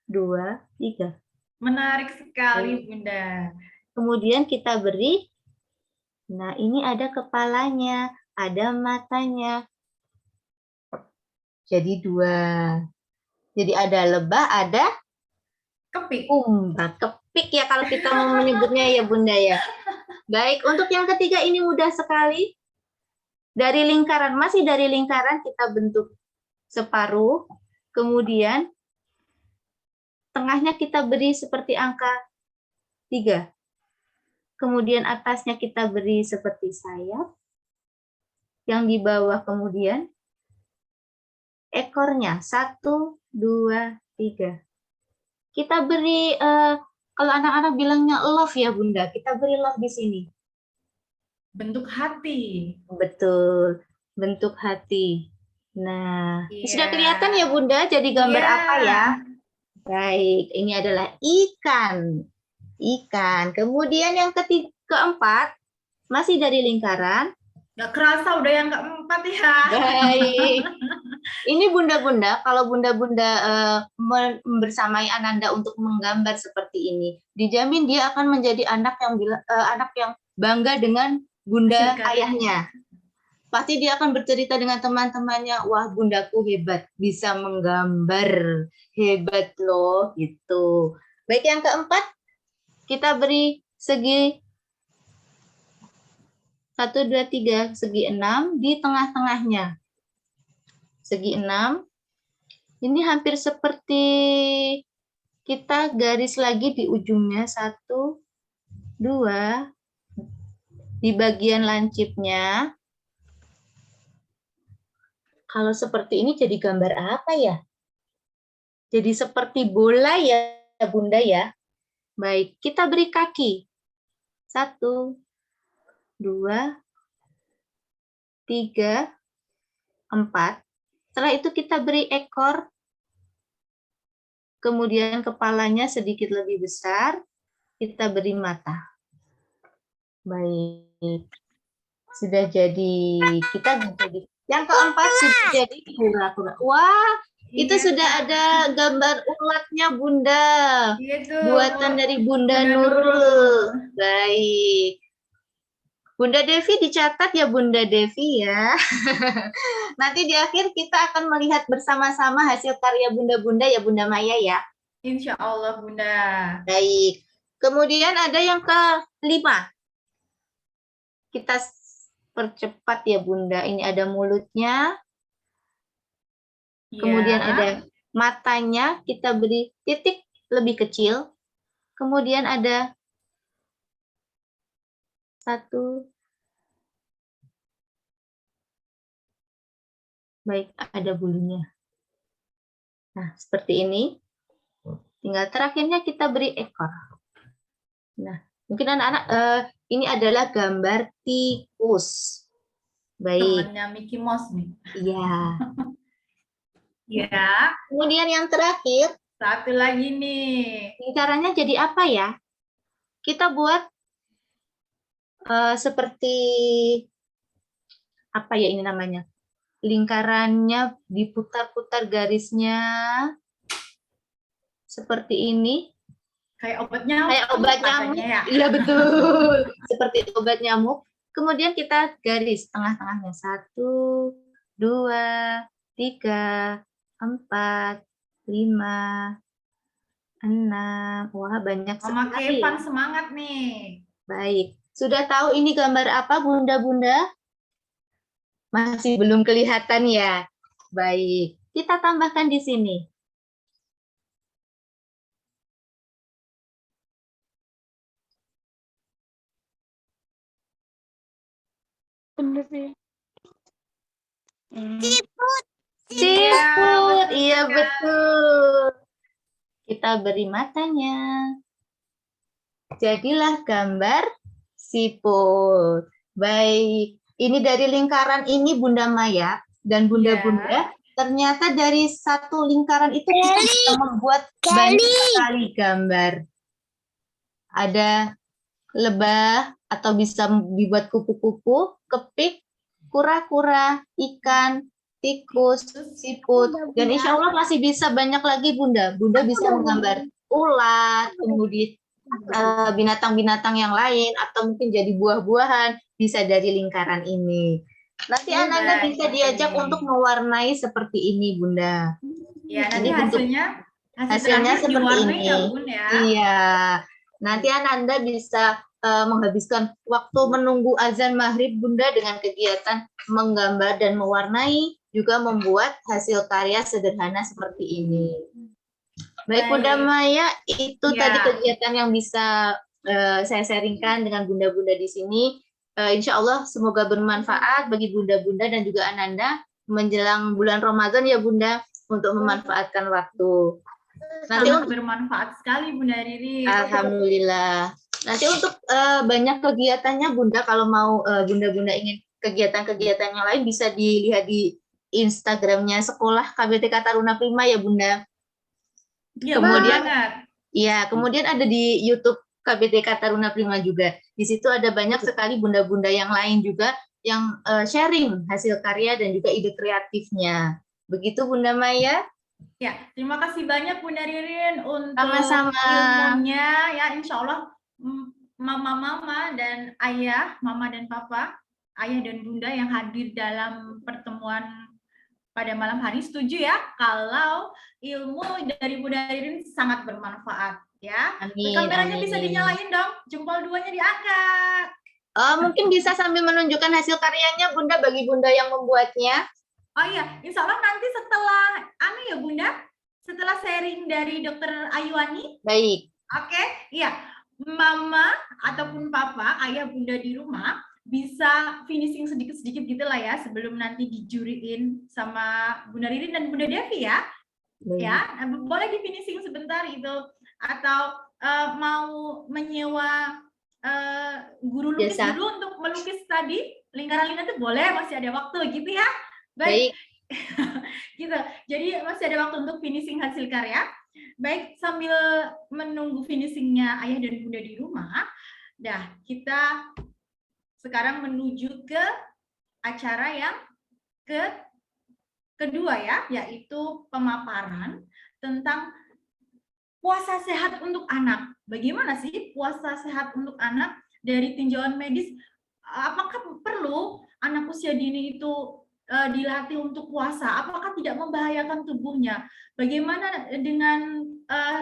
[SPEAKER 4] 2, 3.
[SPEAKER 1] Menarik sekali, Bunda.
[SPEAKER 4] Kemudian kita beri, nah ini ada kepalanya, ada matanya. Jadi 2. Jadi ada lebah, ada
[SPEAKER 1] Kepik.
[SPEAKER 4] umbat. Kepik ya kalau kita mau menyebutnya ya Bunda ya. Baik, untuk yang ketiga ini mudah sekali. Dari lingkaran, masih dari lingkaran kita bentuk separuh. Kemudian tengahnya kita beri seperti angka 3. Kemudian atasnya kita beri seperti sayap. Yang di bawah kemudian ekornya 1, 2, 3. Kita beri, kalau anak-anak bilangnya love ya Bunda, kita beri love di sini.
[SPEAKER 1] Bentuk hati.
[SPEAKER 4] Betul, bentuk hati. Nah,
[SPEAKER 1] Iya.
[SPEAKER 4] sudah kelihatan ya Bunda jadi gambar
[SPEAKER 1] Iya.
[SPEAKER 4] apa ya? Baik, ini adalah ikan. Ikan. Kemudian yang keempat, masih dari lingkaran.
[SPEAKER 1] Nggak kerasa udah yang keempat ya.
[SPEAKER 4] Baik. Ini bunda-bunda, kalau bunda-bunda bersamai Ananda untuk menggambar seperti ini, dijamin dia akan menjadi anak yang bangga dengan bunda
[SPEAKER 1] Hasil karya.
[SPEAKER 4] ayahnya. Pasti dia akan bercerita dengan teman-temannya, wah bundaku hebat, bisa menggambar, hebat loh, gitu. Baik, yang keempat, kita beri segi 1, 2, 3, segi 6 di tengah-tengahnya. Segi 6, ini hampir seperti kita garis lagi di ujungnya, 1, 2, di bagian lancipnya. Kalau seperti ini jadi gambar apa ya? Jadi seperti bola ya Bunda ya. Baik, kita beri kaki. 1, 2, 3, 4. Setelah itu kita beri ekor. Kemudian kepalanya sedikit lebih besar. Kita beri mata. Baik. Sudah jadi, kita jadi. Yang keempat sudah jadi kura-kura. Wah, itu
[SPEAKER 1] Iya.
[SPEAKER 4] sudah ada gambar ulatnya Bunda.
[SPEAKER 1] Gitu.
[SPEAKER 4] Buatan dari Bunda Nurul. Baik. Bunda Devi dicatat ya Bunda Devi ya. Nanti di akhir kita akan melihat bersama-sama hasil karya Bunda-Bunda ya Bunda Maya ya.
[SPEAKER 1] Insya Allah Bunda.
[SPEAKER 4] Baik. Kemudian ada yang kelima. Kita percepat ya Bunda. Ini ada mulutnya. Kemudian ada matanya. Kita beri titik lebih kecil. Kemudian ada 1. Baik, ada bulunya. Nah, seperti ini. Tinggal terakhirnya kita beri ekor. Nah, mungkin anak-anak, ini adalah gambar tikus. Baik.
[SPEAKER 1] Temannya Mickey Mouse nih.
[SPEAKER 4] Iya.
[SPEAKER 1] Ya.
[SPEAKER 4] Kemudian yang terakhir.
[SPEAKER 1] Satu lagi nih.
[SPEAKER 4] Caranya jadi apa ya? Kita buat seperti, apa ya ini namanya? Lingkarannya diputar-putar garisnya. Seperti ini.
[SPEAKER 1] Kayak obat nyamuk.
[SPEAKER 4] Kayak obat nyamuk.
[SPEAKER 1] Ya?
[SPEAKER 4] Iya betul. Seperti obat nyamuk. Kemudian kita garis tengah-tengahnya. 1, 2, 3, 4, 5, 6. Wah, banyak
[SPEAKER 1] Mama
[SPEAKER 4] sekali.
[SPEAKER 1] Kevan semangat nih.
[SPEAKER 4] Baik. Sudah tahu ini gambar apa, Bunda-Bunda? Masih belum kelihatan ya? Baik. Kita tambahkan di sini.
[SPEAKER 2] Bener sih.
[SPEAKER 4] Siput,
[SPEAKER 1] betul
[SPEAKER 4] iya
[SPEAKER 1] sekali.
[SPEAKER 4] betul. Kita beri matanya. Jadilah gambar siput. Baik, ini dari lingkaran ini Bunda Maya dan Bunda-Bunda. Ternyata dari satu lingkaran itu kita bisa membuat banyak sekali gambar. Ada lebah atau bisa dibuat kupu-kupu, kepik, kura-kura, ikan, tikus, siput, dan insya Allah masih bisa banyak lagi Bunda. Bunda bisa menggambar ulat, kemudian binatang-binatang yang lain, atau mungkin jadi buah-buahan, bisa dari lingkaran ini. Nanti Ananda bisa diajak untuk mewarnai seperti ini Bunda.
[SPEAKER 1] Ya, nanti
[SPEAKER 4] Ini bentuk
[SPEAKER 1] hasilnya
[SPEAKER 4] hasilnya
[SPEAKER 1] terakhir
[SPEAKER 4] seperti
[SPEAKER 1] diwarnai
[SPEAKER 4] ini.
[SPEAKER 1] ya Bun ya.
[SPEAKER 4] Iya. Nanti Ananda bisa menghabiskan waktu menunggu azan maghrib Bunda dengan kegiatan menggambar dan mewarnai, juga membuat hasil karya sederhana seperti ini. Baik Bunda Maya, itu tadi kegiatan yang bisa saya sharingkan dengan Bunda-Bunda di sini. Insya Allah semoga bermanfaat bagi Bunda-Bunda dan juga Ananda menjelang bulan Ramadan ya Bunda, untuk memanfaatkan waktu. Nanti
[SPEAKER 1] Sangat bermanfaat sekali Bunda Riri.
[SPEAKER 4] Alhamdulillah. Nanti untuk banyak kegiatannya Bunda, kalau mau Bunda-Bunda ingin kegiatan-kegiatan yang lain bisa dilihat di Instagramnya Sekolah KBTK Taruna Prima ya Bunda.
[SPEAKER 1] Ya,
[SPEAKER 4] Kemudian
[SPEAKER 1] banget.
[SPEAKER 4] ya, kemudian ada di YouTube KBTK Taruna Prima juga. Di situ ada banyak sekali Bunda-Bunda yang lain juga yang sharing hasil karya dan juga ide kreatifnya. Begitu Bunda Maya.
[SPEAKER 1] Ya, terima kasih banyak Bunda Ririn untuk
[SPEAKER 4] Sama-sama.
[SPEAKER 1] ilmunya. Ya, insya Allah mama-mama dan ayah, mama dan papa, ayah dan bunda yang hadir dalam pertemuan pada malam hari setuju ya kalau ilmu dari Bunda Ririn sangat bermanfaat ya.
[SPEAKER 4] Amin,
[SPEAKER 1] kameranya
[SPEAKER 4] amin.
[SPEAKER 1] bisa dinyalain dong, jempol duanya diangkat.
[SPEAKER 4] Mungkin bisa sambil menunjukkan hasil karyanya Bunda bagi Bunda yang membuatnya.
[SPEAKER 1] Oh iya, insya Allah nanti setelah ya Bunda, setelah sharing dari Dokter Ayuani.
[SPEAKER 4] Baik.
[SPEAKER 1] Oke, iya. Mama ataupun papa, ayah bunda di rumah bisa finishing sedikit-sedikit gitu lah ya sebelum nanti dijuriin sama Bunda Ririn dan Bunda Devi ya. Baik. Ya, boleh di finishing sebentar itu, atau mau menyewa guru lukis dulu untuk melukis tadi lingkaran-lingkaran itu boleh, masih ada waktu gitu ya. Baik. Gitu. Jadi masih ada waktu untuk finishing hasil karya. Baik, sambil menunggu finishingnya ayah dan bunda di rumah, dah kita sekarang menuju ke acara yang kedua ya, yaitu pemaparan tentang puasa sehat untuk anak. Bagaimana sih puasa sehat untuk anak dari tinjauan medis? Apakah perlu anak usia dini itu dilatih untuk puasa? Apakah tidak membahayakan tubuhnya? Bagaimana dengan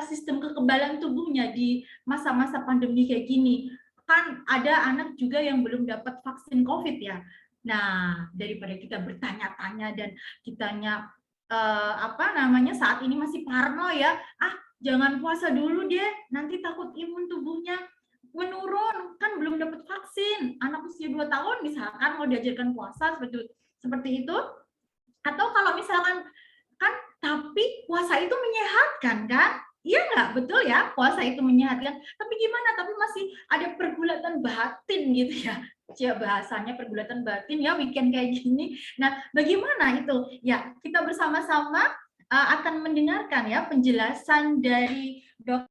[SPEAKER 1] sistem kekebalan tubuhnya di masa-masa pandemi kayak gini? Kan ada anak juga yang belum dapat vaksin COVID ya. Nah, daripada kita bertanya-tanya dan kitanya saat ini masih parno ya, jangan puasa dulu deh, nanti takut imun tubuhnya menurun, kan belum dapat vaksin. Anak usia 2 tahun misalkan mau diajarkan puasa seperti itu. Atau kalau misalkan kan, tapi puasa itu menyehatkan kan? Iya nggak? Betul ya, puasa itu menyehatkan. Tapi gimana? Tapi masih ada pergulatan batin gitu ya. Ya bahasanya pergulatan batin ya, weekend kayak gini. Nah, bagaimana itu? Ya, kita bersama-sama akan mendengarkan ya penjelasan dari Dr.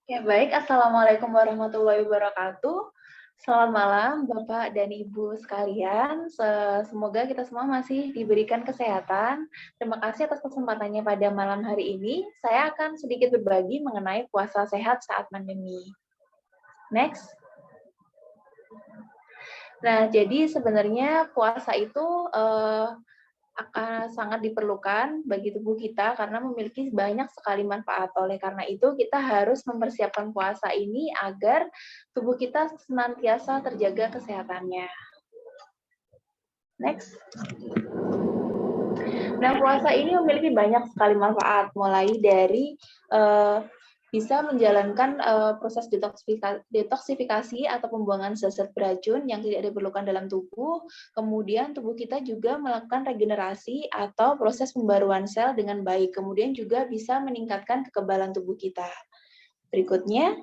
[SPEAKER 5] Ya, baik. Assalamualaikum warahmatullahi wabarakatuh. Selamat malam, Bapak dan Ibu sekalian. Semoga kita semua masih diberikan kesehatan. Terima kasih atas kesempatannya pada malam hari ini. Saya akan sedikit berbagi mengenai puasa sehat saat pandemi. Next. Nah, jadi sebenarnya puasa itu akan sangat diperlukan bagi tubuh kita karena memiliki banyak sekali manfaat. Oleh karena itu, kita harus mempersiapkan puasa ini agar tubuh kita senantiasa terjaga kesehatannya. Next. Nah, puasa ini memiliki banyak sekali manfaat, mulai dari bisa menjalankan proses detoksifikasi atau pembuangan zat-zat beracun yang tidak diperlukan dalam tubuh. Kemudian tubuh kita juga melakukan regenerasi atau proses pembaruan sel dengan baik. Kemudian juga bisa meningkatkan kekebalan tubuh kita. Berikutnya.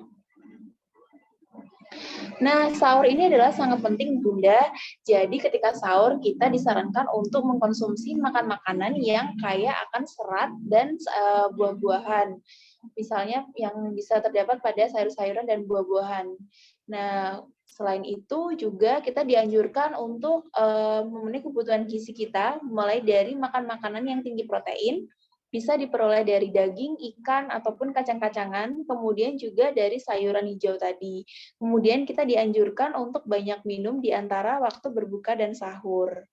[SPEAKER 5] Nah, sahur ini adalah sangat penting, Bunda. Jadi ketika sahur kita disarankan untuk mengkonsumsi makan-makanan yang kaya akan serat dan buah-buahan. Misalnya yang bisa terdapat pada sayur-sayuran dan buah-buahan. Nah, selain itu juga kita dianjurkan untuk memenuhi kebutuhan gizi kita, mulai dari makan makanan yang tinggi protein, bisa diperoleh dari daging, ikan, ataupun kacang-kacangan, kemudian juga dari sayuran hijau tadi. Kemudian kita dianjurkan untuk banyak minum di antara waktu berbuka dan sahur.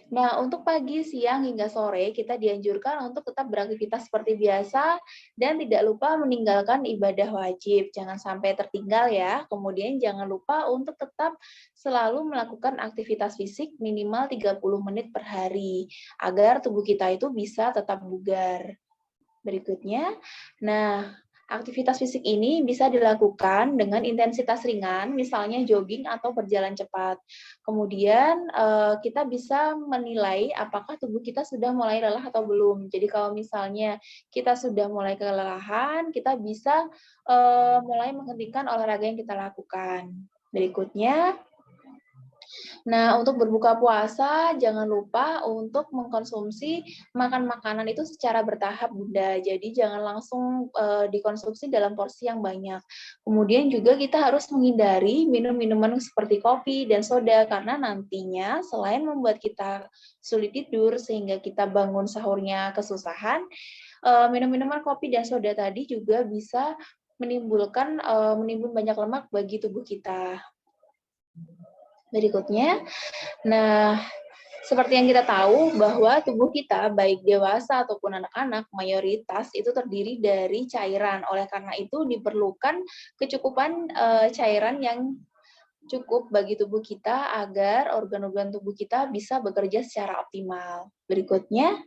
[SPEAKER 5] Nah, untuk pagi, siang, hingga sore, kita dianjurkan untuk tetap beraktivitas seperti biasa dan tidak lupa meninggalkan ibadah wajib. Jangan sampai tertinggal ya. Kemudian jangan lupa untuk tetap selalu melakukan aktivitas fisik minimal 30 menit per hari, agar tubuh kita itu bisa tetap bugar. Berikutnya, nah, aktivitas fisik ini bisa dilakukan dengan intensitas ringan, misalnya jogging atau berjalan cepat. Kemudian kita bisa menilai apakah tubuh kita sudah mulai lelah atau belum. Jadi kalau misalnya kita sudah mulai kelelahan, kita bisa mulai menghentikan olahraga yang kita lakukan. Berikutnya, nah, untuk berbuka puasa, jangan lupa untuk mengkonsumsi makan makanan itu secara bertahap, Bunda. Jadi, jangan langsung dikonsumsi dalam porsi yang banyak. Kemudian juga kita harus menghindari minum minuman seperti kopi dan soda, karena nantinya selain membuat kita sulit tidur, sehingga kita bangun sahurnya kesusahan, minum-minuman kopi dan soda tadi juga bisa menimbun banyak lemak bagi tubuh kita. Berikutnya, nah, seperti yang kita tahu bahwa tubuh kita, baik dewasa ataupun anak-anak, mayoritas itu terdiri dari cairan. Oleh karena itu diperlukan kecukupan cairan yang cukup bagi tubuh kita agar organ-organ tubuh kita bisa bekerja secara optimal. Berikutnya,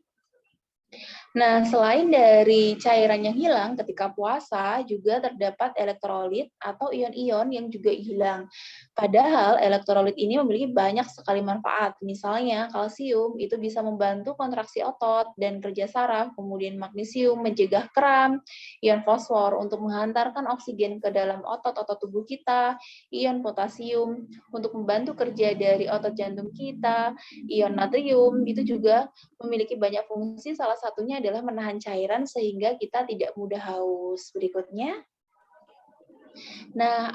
[SPEAKER 5] nah, selain dari cairan yang hilang ketika puasa, juga terdapat elektrolit atau ion-ion yang juga hilang. Padahal elektrolit ini memiliki banyak sekali manfaat. Misalnya, kalsium itu bisa membantu kontraksi otot dan kerja saraf, kemudian magnesium mencegah kram, ion fosfor untuk menghantarkan oksigen ke dalam otot-otot tubuh kita, ion potasium untuk membantu kerja dari otot jantung kita, ion natrium itu juga memiliki banyak fungsi, salah satunya adalah menahan cairan sehingga kita tidak mudah haus. Berikutnya, nah,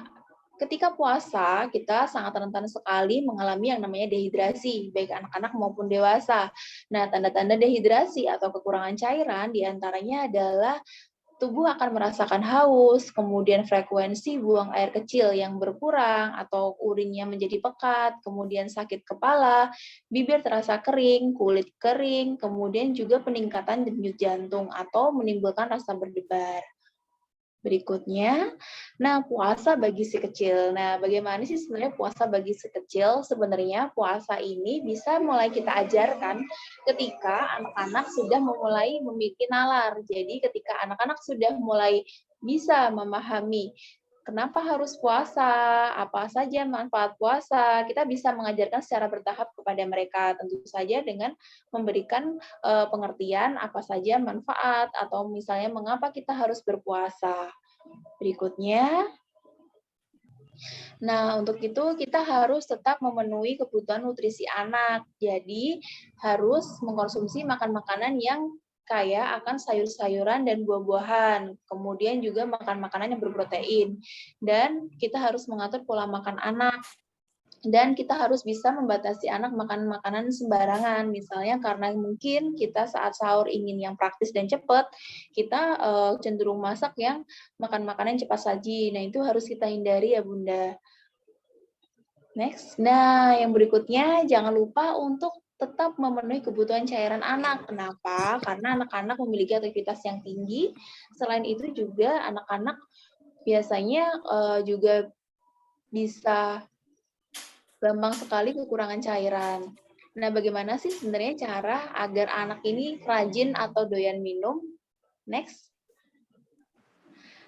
[SPEAKER 5] ketika puasa kita sangat rentan sekali mengalami yang namanya dehidrasi, baik anak-anak maupun dewasa. Nah, tanda-tanda dehidrasi atau kekurangan cairan diantaranya adalah tubuh akan merasakan haus, kemudian frekuensi buang air kecil yang berkurang atau urinnya menjadi pekat, kemudian sakit kepala, bibir terasa kering, kulit kering, kemudian juga peningkatan denyut jantung atau menimbulkan rasa berdebar. Berikutnya, nah, puasa bagi si kecil. Nah, bagaimana sih sebenarnya puasa bagi si kecil? Sebenarnya puasa ini bisa mulai kita ajarkan ketika anak-anak sudah memulai memiliki nalar. Jadi ketika anak-anak sudah mulai bisa memahami kenapa harus puasa, apa saja manfaat puasa. Kita bisa mengajarkan secara bertahap kepada mereka, tentu saja dengan memberikan pengertian apa saja manfaat atau misalnya mengapa kita harus berpuasa. Berikutnya, nah, untuk itu kita harus tetap memenuhi kebutuhan nutrisi anak. Jadi, harus mengkonsumsi makan makanan yang kaya akan sayur-sayuran dan buah-buahan. Kemudian juga makan makanan yang berprotein. Dan kita harus mengatur pola makan anak. Dan kita harus bisa membatasi anak makan makanan sembarangan. Misalnya karena mungkin kita saat sahur ingin yang praktis dan cepat, kita cenderung masak yang makan makanan cepat saji. Nah, itu harus kita hindari ya Bunda. Next. Nah, yang berikutnya jangan lupa untuk tetap memenuhi kebutuhan cairan anak. Kenapa? Karena anak-anak memiliki aktivitas yang tinggi. Selain itu juga anak-anak biasanya juga bisa gampang sekali kekurangan cairan. Nah, bagaimana sih sebenarnya cara agar anak ini rajin atau doyan minum? Next.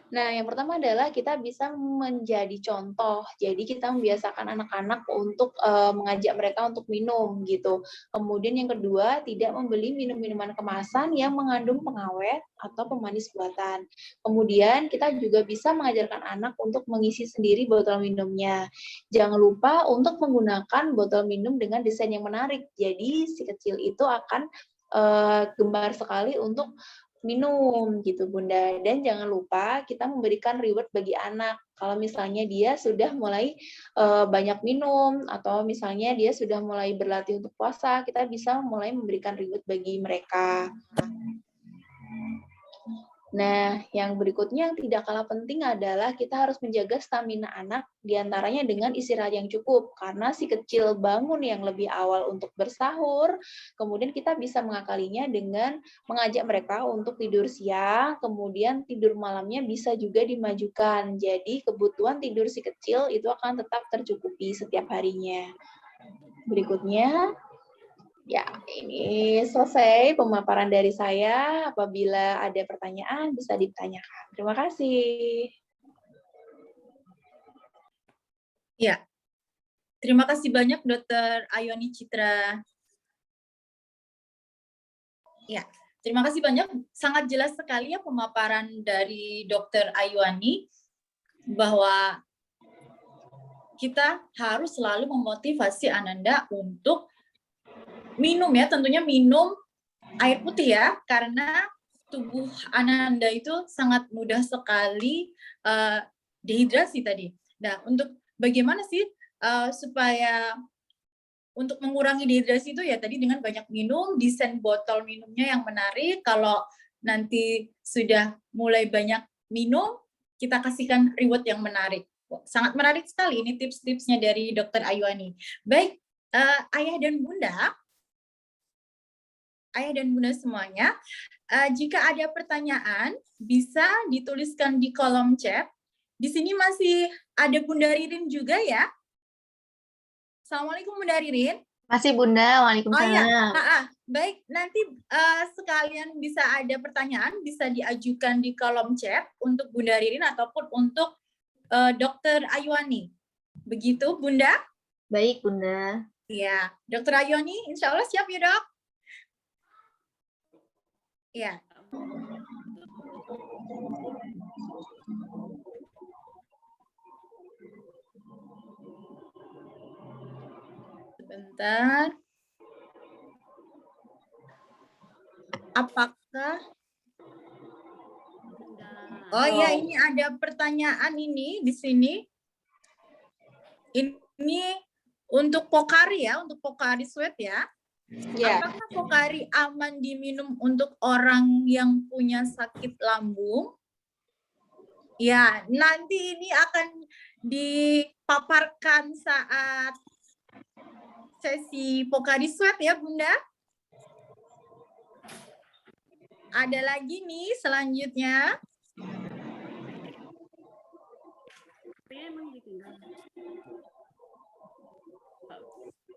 [SPEAKER 5] Nah, yang pertama adalah kita bisa menjadi contoh. Jadi kita membiasakan anak-anak untuk mengajak mereka untuk minum gitu. Kemudian yang kedua, tidak membeli minum-minuman kemasan yang mengandung pengawet atau pemanis buatan. Kemudian kita juga bisa mengajarkan anak untuk mengisi sendiri botol minumnya. Jangan lupa untuk menggunakan botol minum dengan desain yang menarik. Jadi si kecil itu akan gemar sekali untuk minum gitu Bunda. Dan jangan lupa kita memberikan reward bagi anak. Kalau misalnya dia sudah mulai banyak minum atau misalnya dia sudah mulai berlatih untuk puasa, kita bisa mulai memberikan reward bagi mereka. Nah, yang berikutnya yang tidak kalah penting adalah kita harus menjaga stamina anak, diantaranya dengan istirahat yang cukup. Karena si kecil bangun yang lebih awal untuk bersahur, kemudian kita bisa mengakalinya dengan mengajak mereka untuk tidur siang, kemudian tidur malamnya bisa juga dimajukan. Jadi kebutuhan tidur si kecil itu akan tetap tercukupi setiap harinya. Berikutnya, ya, ini selesai pemaparan dari saya. Apabila ada pertanyaan, bisa ditanyakan. Terima kasih.
[SPEAKER 1] Ya, terima kasih banyak Dr. Ayuani Citra. Ya, terima kasih banyak. Sangat jelas sekali ya pemaparan dari Dr. Ayuani bahwa kita harus selalu memotivasi Ananda untuk minum ya, tentunya minum air putih ya, karena tubuh Ananda itu sangat mudah sekali dehidrasi tadi. Nah, untuk bagaimana sih supaya untuk mengurangi dehidrasi itu ya tadi dengan banyak minum, desain botol minumnya yang menarik. Kalau nanti sudah mulai banyak minum, kita kasihkan reward yang menarik. Sangat menarik sekali ini tips-tipsnya dari Dr. Ayuani. Baik, ayah dan bunda semuanya, jika ada pertanyaan bisa dituliskan di kolom chat. Di sini masih ada Bunda Ririn juga ya. Assalamualaikum Bunda Ririn.
[SPEAKER 4] Masih Bunda, waalaikumsalam.
[SPEAKER 1] Oh ya, baik. Nanti sekalian bisa ada pertanyaan bisa diajukan di kolom chat untuk Bunda Ririn ataupun untuk Dr. Ayuani. Begitu Bunda?
[SPEAKER 4] Baik Bunda.
[SPEAKER 1] Ya, Dr. Ayuani, insya Allah siap ya Dok? Ya. Sebentar. Apakah? Oh ya, ini ada pertanyaan ini di sini. Ini untuk Pocari ya, untuk Pocari Sweat ya.
[SPEAKER 5] Ya.
[SPEAKER 1] Apakah Pocari aman diminum untuk orang yang punya sakit lambung? Ya, nanti ini akan dipaparkan saat sesi Pocari Sweat ya, Bunda. Ada lagi nih selanjutnya.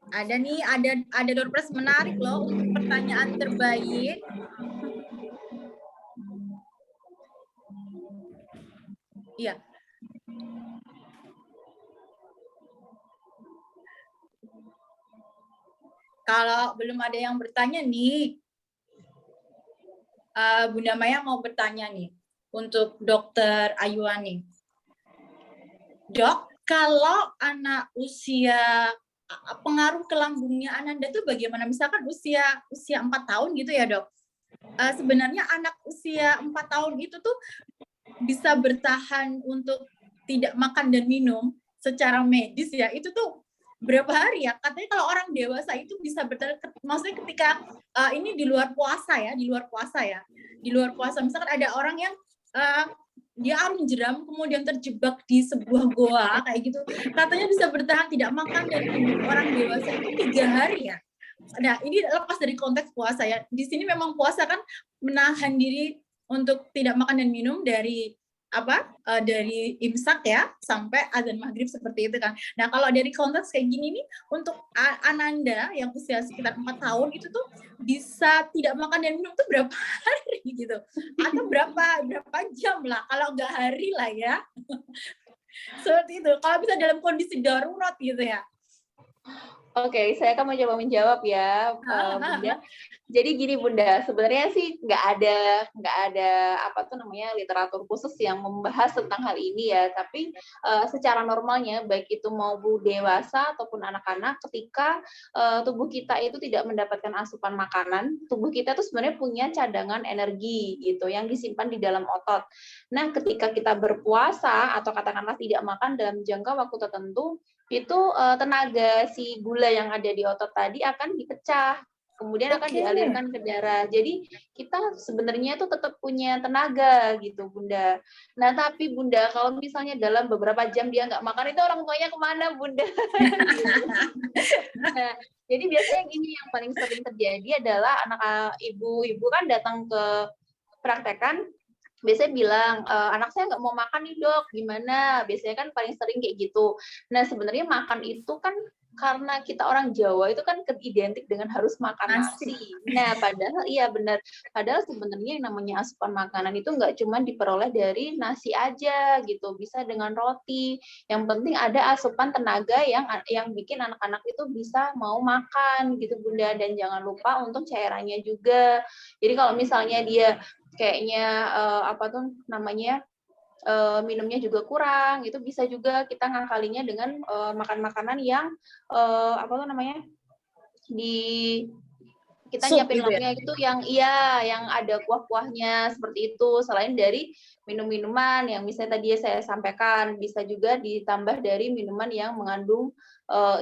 [SPEAKER 1] Ada nih, ada door prize menarik loh untuk pertanyaan terbaik. Iya. Kalau belum ada yang bertanya nih, Bunda Maya mau bertanya nih untuk Dokter Ayuani. Dok, kalau anak usia pengaruh ke lambungnya Ananda tuh bagaimana? Misalkan usia 4 tahun gitu ya, Dok. Sebenarnya anak usia 4 tahun itu tuh bisa bertahan untuk tidak makan dan minum secara medis ya, itu tuh berapa hari ya? Katanya kalau orang dewasa itu bisa bertahan, maksudnya ketika ini di luar puasa ya, di luar puasa. Misalkan ada orang yang dia arung jeram kemudian terjebak di sebuah goa kayak gitu, katanya bisa bertahan tidak makan dan minum orang dewasa itu 3 hari ya. Nah, ini lepas dari konteks puasa ya. Di sini memang puasa kan menahan diri untuk tidak makan dan minum dari dari imsak ya sampai azan maghrib seperti itu kan. Nah, kalau dari konteks kayak gini nih, untuk Ananda yang usia sekitar 4 tahun itu tuh bisa tidak makan dan minum tuh berapa hari gitu? Atau berapa jam lah, kalau nggak hari lah ya. Seperti itu. Kalau bisa dalam kondisi darurat gitu ya.
[SPEAKER 5] Oke, saya akan mencoba menjawab ya, Bunda. Jadi gini Bunda, sebenarnya sih nggak ada literatur khusus yang membahas tentang hal ini ya. Tapi secara normalnya, baik itu mau dewasa ataupun anak-anak, ketika tubuh kita itu tidak mendapatkan asupan makanan, tubuh kita tuh sebenarnya punya cadangan energi gitu yang disimpan di dalam otot. Nah, ketika kita berpuasa atau katakanlah tidak makan dalam jangka waktu tertentu, itu tenaga si gula yang ada di otot tadi akan dipecah, kemudian akan dialirkan ke darah. Jadi kita sebenarnya itu tetap punya tenaga gitu, Bunda. Nah, tapi Bunda, kalau misalnya dalam beberapa jam dia nggak makan, itu orang tuanya kemana, Bunda? Nah, jadi biasanya gini, yang paling sering terjadi adalah anak ibu kan datang ke praktekan, biasanya bilang, anak saya nggak mau makan nih dok, gimana? Biasanya kan paling sering kayak gitu. Nah, sebenarnya makan itu kan karena kita orang Jawa itu kan identik dengan harus makan nasi. Nah, padahal iya benar. Padahal sebenarnya yang namanya asupan makanan itu nggak cuma diperoleh dari nasi aja gitu, bisa dengan roti. Yang penting ada asupan tenaga yang bikin anak-anak itu bisa mau makan gitu, Bunda. Dan jangan lupa untuk cairannya juga. Jadi kalau misalnya dia kayaknya minumnya juga kurang, itu bisa juga kita ngakalinya dengan makan makanan yang kita nyiapin lauknya itu yang ada kuah-kuahnya seperti itu. Selain dari minum-minuman yang misalnya tadi saya sampaikan, bisa juga ditambah dari minuman yang mengandung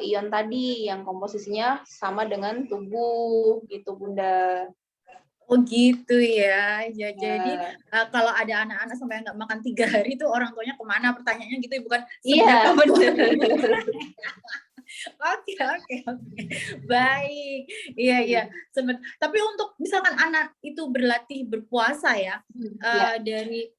[SPEAKER 5] ion tadi yang komposisinya sama dengan tubuh gitu, Bunda.
[SPEAKER 1] Oh gitu ya. Ya jadi kalau ada anak-anak sampai nggak makan 3 hari itu orang tuanya kemana, pertanyaannya gitu, bukan
[SPEAKER 5] Iya, benar.
[SPEAKER 1] Oke. Baik. Iya. Tapi untuk misalkan anak itu berlatih berpuasa ya, dari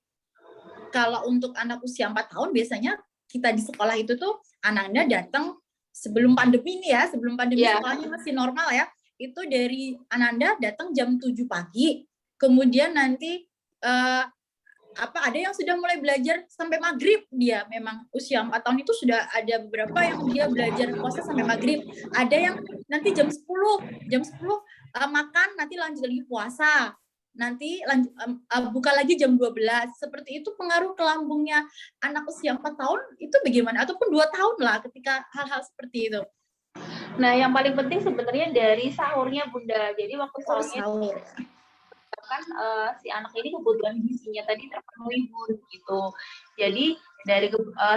[SPEAKER 1] kalau untuk anak usia 4 tahun biasanya kita di sekolah itu tuh anak-anak datang sebelum pandemi ini ya, sekolahnya masih normal ya. Itu dari Ananda datang jam 7 pagi, kemudian nanti ada yang sudah mulai belajar sampai maghrib, dia memang usia 4 tahun itu sudah ada beberapa yang dia belajar puasa sampai maghrib, ada yang nanti jam 10 makan, nanti lanjut lagi puasa, nanti buka lagi jam 12, seperti itu. Pengaruh ke lambungnya anak usia 4 tahun itu bagaimana? Ataupun 2 tahun lah ketika hal-hal seperti itu.
[SPEAKER 5] Nah, yang paling penting sebenarnya dari sahurnya, Bunda. Jadi waktu sahur kan si anak ini kebutuhan gizinya tadi terpenuhi, Bun, gitu. Jadi dari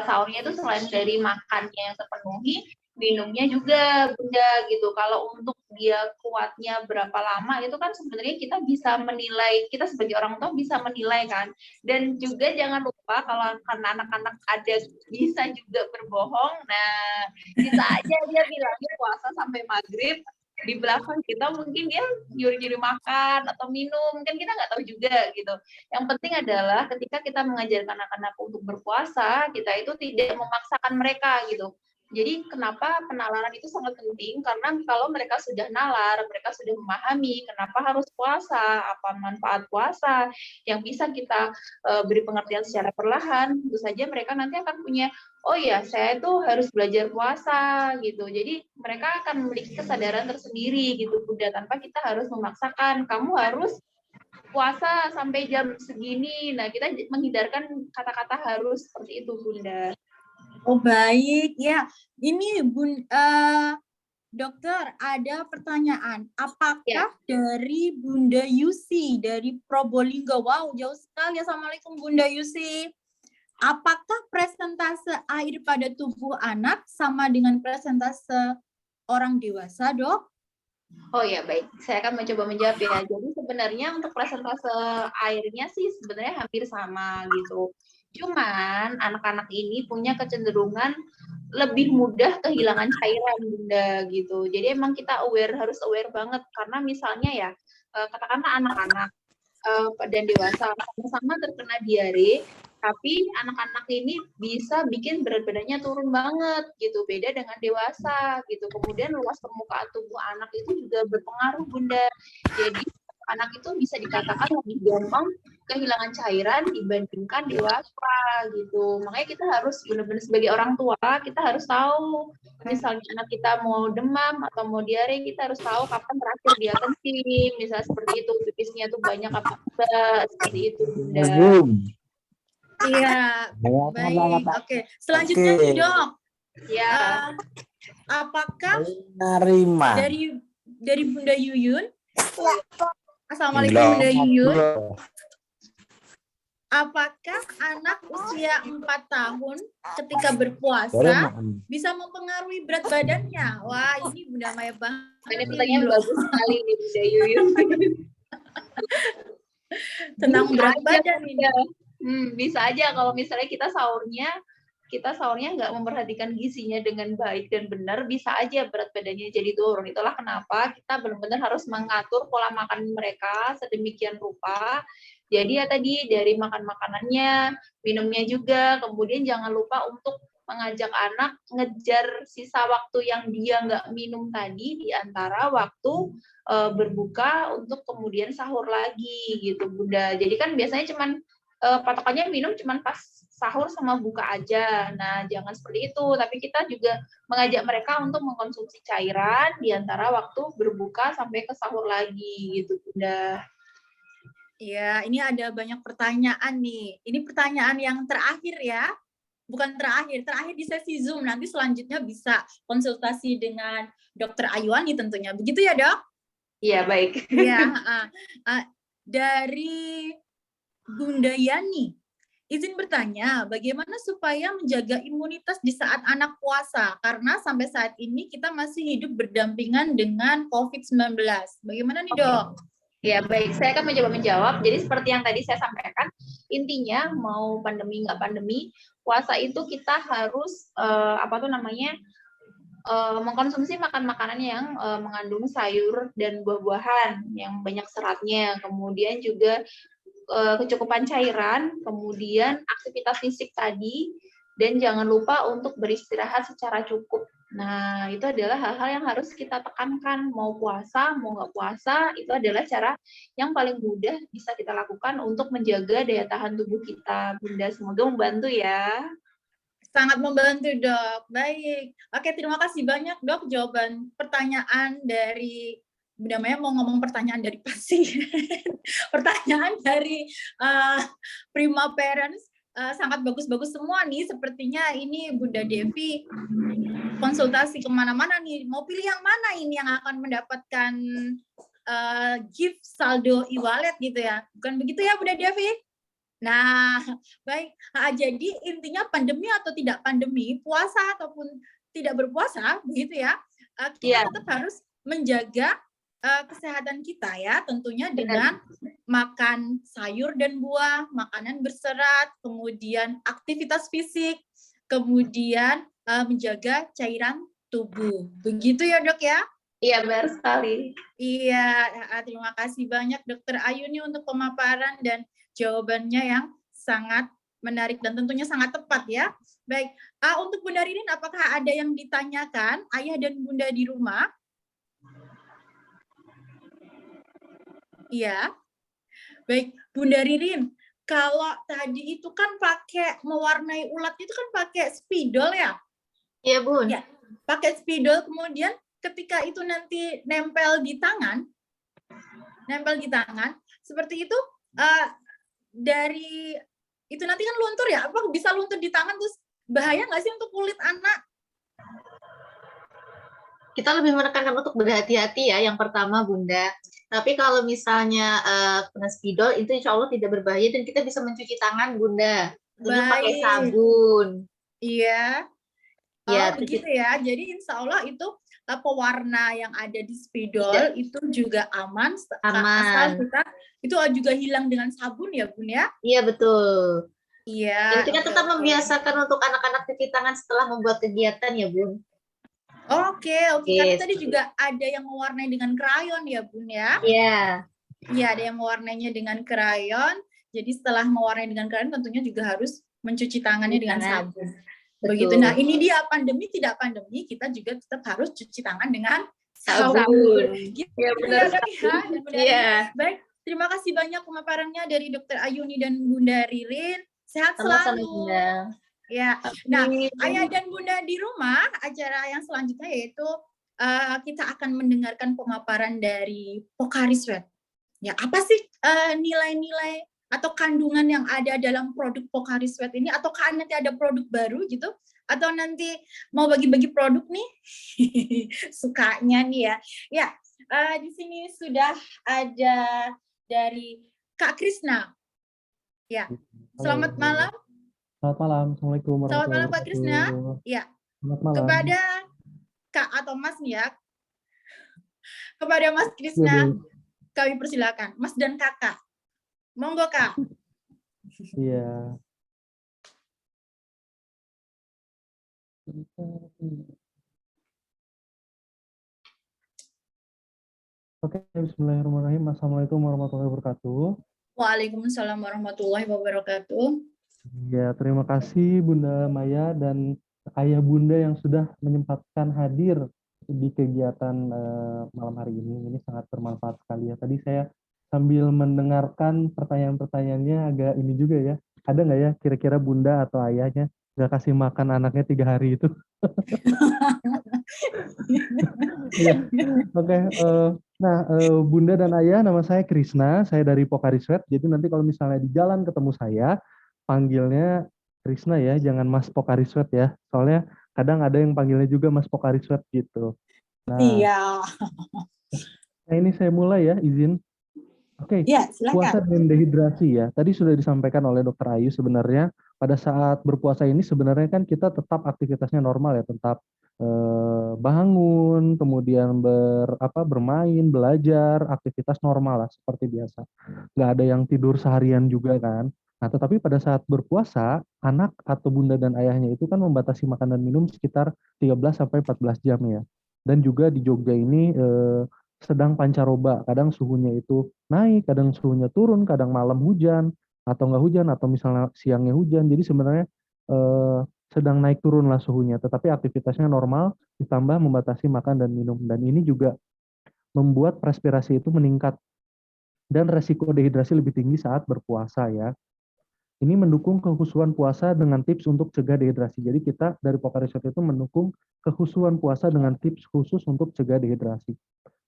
[SPEAKER 5] sahurnya itu selain dari makannya yang terpenuhi, minumnya juga, Bunda, gitu. Kalau untuk dia kuatnya berapa lama itu kan sebenarnya kita bisa menilai, kita sebagai orang tua bisa menilai kan. Dan juga jangan lupa kalau karena anak-anak ada bisa juga berbohong, nah bisa aja dia bilangnya puasa sampai maghrib, di belakang kita mungkin dia nyuri-nyuri makan atau minum, kan kita nggak tahu juga gitu. Yang penting adalah ketika kita mengajarkan anak-anak untuk berpuasa, kita itu tidak memaksakan mereka gitu. Jadi kenapa penalaran itu sangat penting? Karena kalau mereka sudah nalar, mereka sudah memahami kenapa harus puasa, apa manfaat puasa, yang bisa kita beri pengertian secara perlahan, tentu saja mereka nanti akan punya, oh ya saya itu harus belajar puasa gitu. Jadi mereka akan memiliki kesadaran tersendiri gitu Bunda, tanpa kita harus memaksakan, kamu harus puasa sampai jam segini. Nah, kita menghindarkan kata-kata harus seperti itu Bunda.
[SPEAKER 1] Oh baik, ya. Ini Dokter, ada pertanyaan. Apakah
[SPEAKER 5] Ya.
[SPEAKER 1] dari Bunda Yusi dari Probolinggo? Wow, jauh sekali. Assalamualaikum Bunda Yusi. Apakah presentase air pada tubuh anak sama dengan presentase orang dewasa, Dok?
[SPEAKER 5] Oh ya, baik. Saya akan mencoba menjawab ya. Jadi sebenarnya untuk presentase airnya sih sebenarnya hampir sama gitu. Cuman anak-anak ini punya kecenderungan lebih mudah kehilangan cairan Bunda gitu. Jadi emang kita harus aware banget karena misalnya ya katakanlah anak-anak dan dewasa sama-sama terkena diare, tapi anak-anak ini bisa bikin berat badannya turun banget gitu, beda dengan dewasa gitu. Kemudian luas permukaan tubuh anak itu juga berpengaruh Bunda. Jadi anak itu bisa dikatakan lebih gampang kehilangan cairan dibandingkan dewasa gitu. Makanya kita harus benar-benar sebagai orang tua, kita harus tahu misalnya anak kita mau demam atau mau diare, kita harus tahu kapan terakhir dia kencing, misalnya seperti itu, pipisnya tuh banyak apa enggak, seperti itu Bunda.
[SPEAKER 1] Iya, baik. Oke, selanjutnya nih, Dok.
[SPEAKER 5] Ya.
[SPEAKER 1] Apakah
[SPEAKER 6] Narima.
[SPEAKER 1] dari Bunda Yuyun? Assalamualaikum Bunda Yuyun. Apakah anak usia 4 tahun ketika berpuasa bisa mempengaruhi berat badannya? Wah, ini Bunda Maya banget.
[SPEAKER 5] Ini pertanyaan bagus sekali nih Bunda Yuyun.
[SPEAKER 1] Tentang berat badan ini.
[SPEAKER 5] Bisa aja kalau misalnya kita sahurnya nggak memperhatikan gizinya dengan baik dan benar, bisa aja berat badannya jadi turun. Itulah kenapa kita benar-benar harus mengatur pola makan mereka sedemikian rupa. Jadi ya tadi dari makan makanannya, minumnya juga, kemudian jangan lupa untuk mengajak anak ngejar sisa waktu yang dia nggak minum tadi di antara waktu berbuka untuk kemudian sahur lagi gitu Bunda. Jadi kan biasanya cuman patokannya minum cuman pas sahur sama buka aja. Nah, jangan seperti itu, tapi kita juga mengajak mereka untuk mengkonsumsi cairan di antara waktu berbuka sampai ke sahur lagi gitu Bunda.
[SPEAKER 1] Iya, ini ada banyak pertanyaan nih. Ini pertanyaan yang terakhir ya. Bukan terakhir di sesi Zoom. Nanti selanjutnya bisa konsultasi dengan Dr. Ayuani tentunya. Begitu ya, Dok?
[SPEAKER 5] Iya, baik.
[SPEAKER 1] Iya, dari Bunda Yani. Izin bertanya, bagaimana supaya menjaga imunitas di saat anak puasa? Karena sampai saat ini kita masih hidup berdampingan dengan COVID-19. Bagaimana nih, Dok?
[SPEAKER 5] Ya, baik. Saya akan mencoba menjawab. Jadi seperti yang tadi saya sampaikan, intinya mau pandemi nggak pandemi, puasa itu kita harus mengkonsumsi makanan-makanan yang mengandung sayur dan buah-buahan yang banyak seratnya. Kemudian juga kecukupan cairan, kemudian aktivitas fisik tadi, dan jangan lupa untuk beristirahat secara cukup. Nah, itu adalah hal-hal yang harus kita tekankan, mau puasa, mau nggak puasa, itu adalah cara yang paling mudah bisa kita lakukan untuk menjaga daya tahan tubuh kita. Bunda, semoga membantu ya.
[SPEAKER 1] Sangat membantu, Dok. Baik. Oke, terima kasih banyak, Dok, jawaban pertanyaan dari Bunda Maya. Mau ngomong pertanyaan dari pasien. Pertanyaan dari Prima Parents. Sangat bagus-bagus semua nih. Sepertinya ini Bunda Devi konsultasi kemana-mana nih. Mau pilih yang mana ini yang akan mendapatkan gift saldo e-wallet gitu ya? Bukan begitu ya Bunda Devi? Nah, baik. Jadi intinya pandemi atau tidak pandemi, puasa ataupun tidak berpuasa, begitu ya, kita tetap harus menjaga kesehatan kita ya, tentunya dengan makan sayur dan buah, makanan berserat, kemudian aktivitas fisik, kemudian menjaga cairan tubuh. Begitu ya, Dok ya?
[SPEAKER 5] Iya, benar sekali.
[SPEAKER 1] Iya, terima kasih banyak Dr. Ayuni untuk pemaparan dan jawabannya yang sangat menarik dan tentunya sangat tepat ya. Baik, untuk Bunda Ririn, apakah ada yang ditanyakan ayah dan bunda di rumah? Iya. Baik, Bunda Ririn, kalau tadi itu kan pakai mewarnai ulat itu kan pakai spidol ya?
[SPEAKER 4] Iya, Bun.
[SPEAKER 1] Ya, pakai spidol, kemudian ketika itu nanti nempel di tangan, seperti itu dari itu nanti kan luntur ya? Apa bisa luntur di tangan, terus bahaya nggak sih untuk kulit anak?
[SPEAKER 4] Kita lebih menekankan untuk berhati-hati ya, yang pertama Bunda. Tapi kalau misalnya kena spidol, itu insya Allah tidak berbahaya dan kita bisa mencuci tangan Bunda. Tentunya pakai
[SPEAKER 1] Baik.
[SPEAKER 4] sabun.
[SPEAKER 1] Iya.
[SPEAKER 4] Ya,
[SPEAKER 1] Begitu ya. Jadi insya Allah itu pewarna yang ada di spidol itu juga aman. Asal kita itu juga hilang dengan sabun ya Bun ya?
[SPEAKER 4] Iya, betul.
[SPEAKER 1] Iya.
[SPEAKER 4] Dan kita tetap membiasakan untuk anak-anak cuci tangan setelah membuat kegiatan ya Bun.
[SPEAKER 1] Oke. Karena tadi juga ada yang mewarnai dengan krayon ya Bun ya?
[SPEAKER 4] Iya.
[SPEAKER 1] Iya, ada yang mewarnainya dengan krayon. Jadi setelah mewarnai dengan krayon tentunya juga harus mencuci tangannya dengan sabun. Begitu. Nah, ini dia pandemi tidak pandemi, kita juga tetap harus cuci tangan dengan sabun. Gitu
[SPEAKER 4] ya, benar.
[SPEAKER 1] Ya. Baik, terima kasih banyak pemaparannya dari Dr. Ayuni dan Bunda Ririn. Sehat selalu. Ya. Nah, ayah dan bunda di rumah, acara yang selanjutnya yaitu kita akan mendengarkan pemaparan dari Pocari Sweat. Ya, apa sih nilai-nilai atau kandungan yang ada dalam produk Pocari Sweat ini, atau nanti ada produk baru gitu, atau nanti mau bagi-bagi produk nih, sukanya nih ya. Ya, di sini sudah ada dari Kak Krisna. Ya, selamat malam.
[SPEAKER 6] Selamat malam, Assalamualaikum warahmatullahi wabarakatuh.
[SPEAKER 1] Selamat malam Pak Krisna. Ya,
[SPEAKER 6] selamat malam.
[SPEAKER 1] Kepada Kak atau Mas nih ya, kepada Mas Krisna, kami persilakan, Mas dan Kakak. Monggo Kak.
[SPEAKER 6] Iya. Oke, bismillahirrahmanirrahim. Assalamualaikum warahmatullahi wabarakatuh.
[SPEAKER 1] Waalaikumsalam warahmatullahi wabarakatuh.
[SPEAKER 6] Ya, terima kasih Bunda Maya dan Ayah Bunda yang sudah menyempatkan hadir di kegiatan malam hari ini. Ini sangat bermanfaat sekali ya. Tadi saya sambil mendengarkan pertanyaan-pertanyaannya agak ini juga ya. Ada nggak ya kira-kira Bunda atau Ayahnya nggak kasih makan anaknya 3 hari itu? Ya, oke. Nah, Bunda dan Ayah, nama saya Krisna. Saya dari Pocari Sweat. Jadi nanti kalau misalnya di jalan ketemu saya, panggilnya Krisna ya, jangan Mas Pocari Sweat ya. Soalnya kadang ada yang panggilnya juga Mas Pocari Sweat gitu. Nah,
[SPEAKER 1] iya.
[SPEAKER 6] Nah ini saya mulai ya, izin. Oke,
[SPEAKER 1] ya,
[SPEAKER 6] puasa dan dehidrasi ya. Tadi sudah disampaikan oleh Dr. Ayu sebenarnya pada saat berpuasa ini sebenarnya kan kita tetap aktivitasnya normal ya, tetap bangun, kemudian bermain, belajar, aktivitas normal lah seperti biasa. Nggak ada yang tidur seharian juga kan. Nah, tetapi pada saat berpuasa, anak atau bunda dan ayahnya itu kan membatasi makan dan minum sekitar 13-14 jam ya. Dan juga di Jogja ini sedang pancaroba, kadang suhunya itu naik, kadang suhunya turun, kadang malam hujan, atau nggak hujan, atau misalnya siangnya hujan. Jadi sebenarnya sedang naik turun lah suhunya, tetapi aktivitasnya normal, ditambah membatasi makan dan minum. Dan ini juga membuat respirasi itu meningkat, dan resiko dehidrasi lebih tinggi saat berpuasa ya. Ini mendukung kekhusyuan puasa dengan tips untuk cegah dehidrasi. Jadi kita dari Pocari Sweat itu mendukung kekhusyuan puasa dengan tips khusus untuk cegah dehidrasi.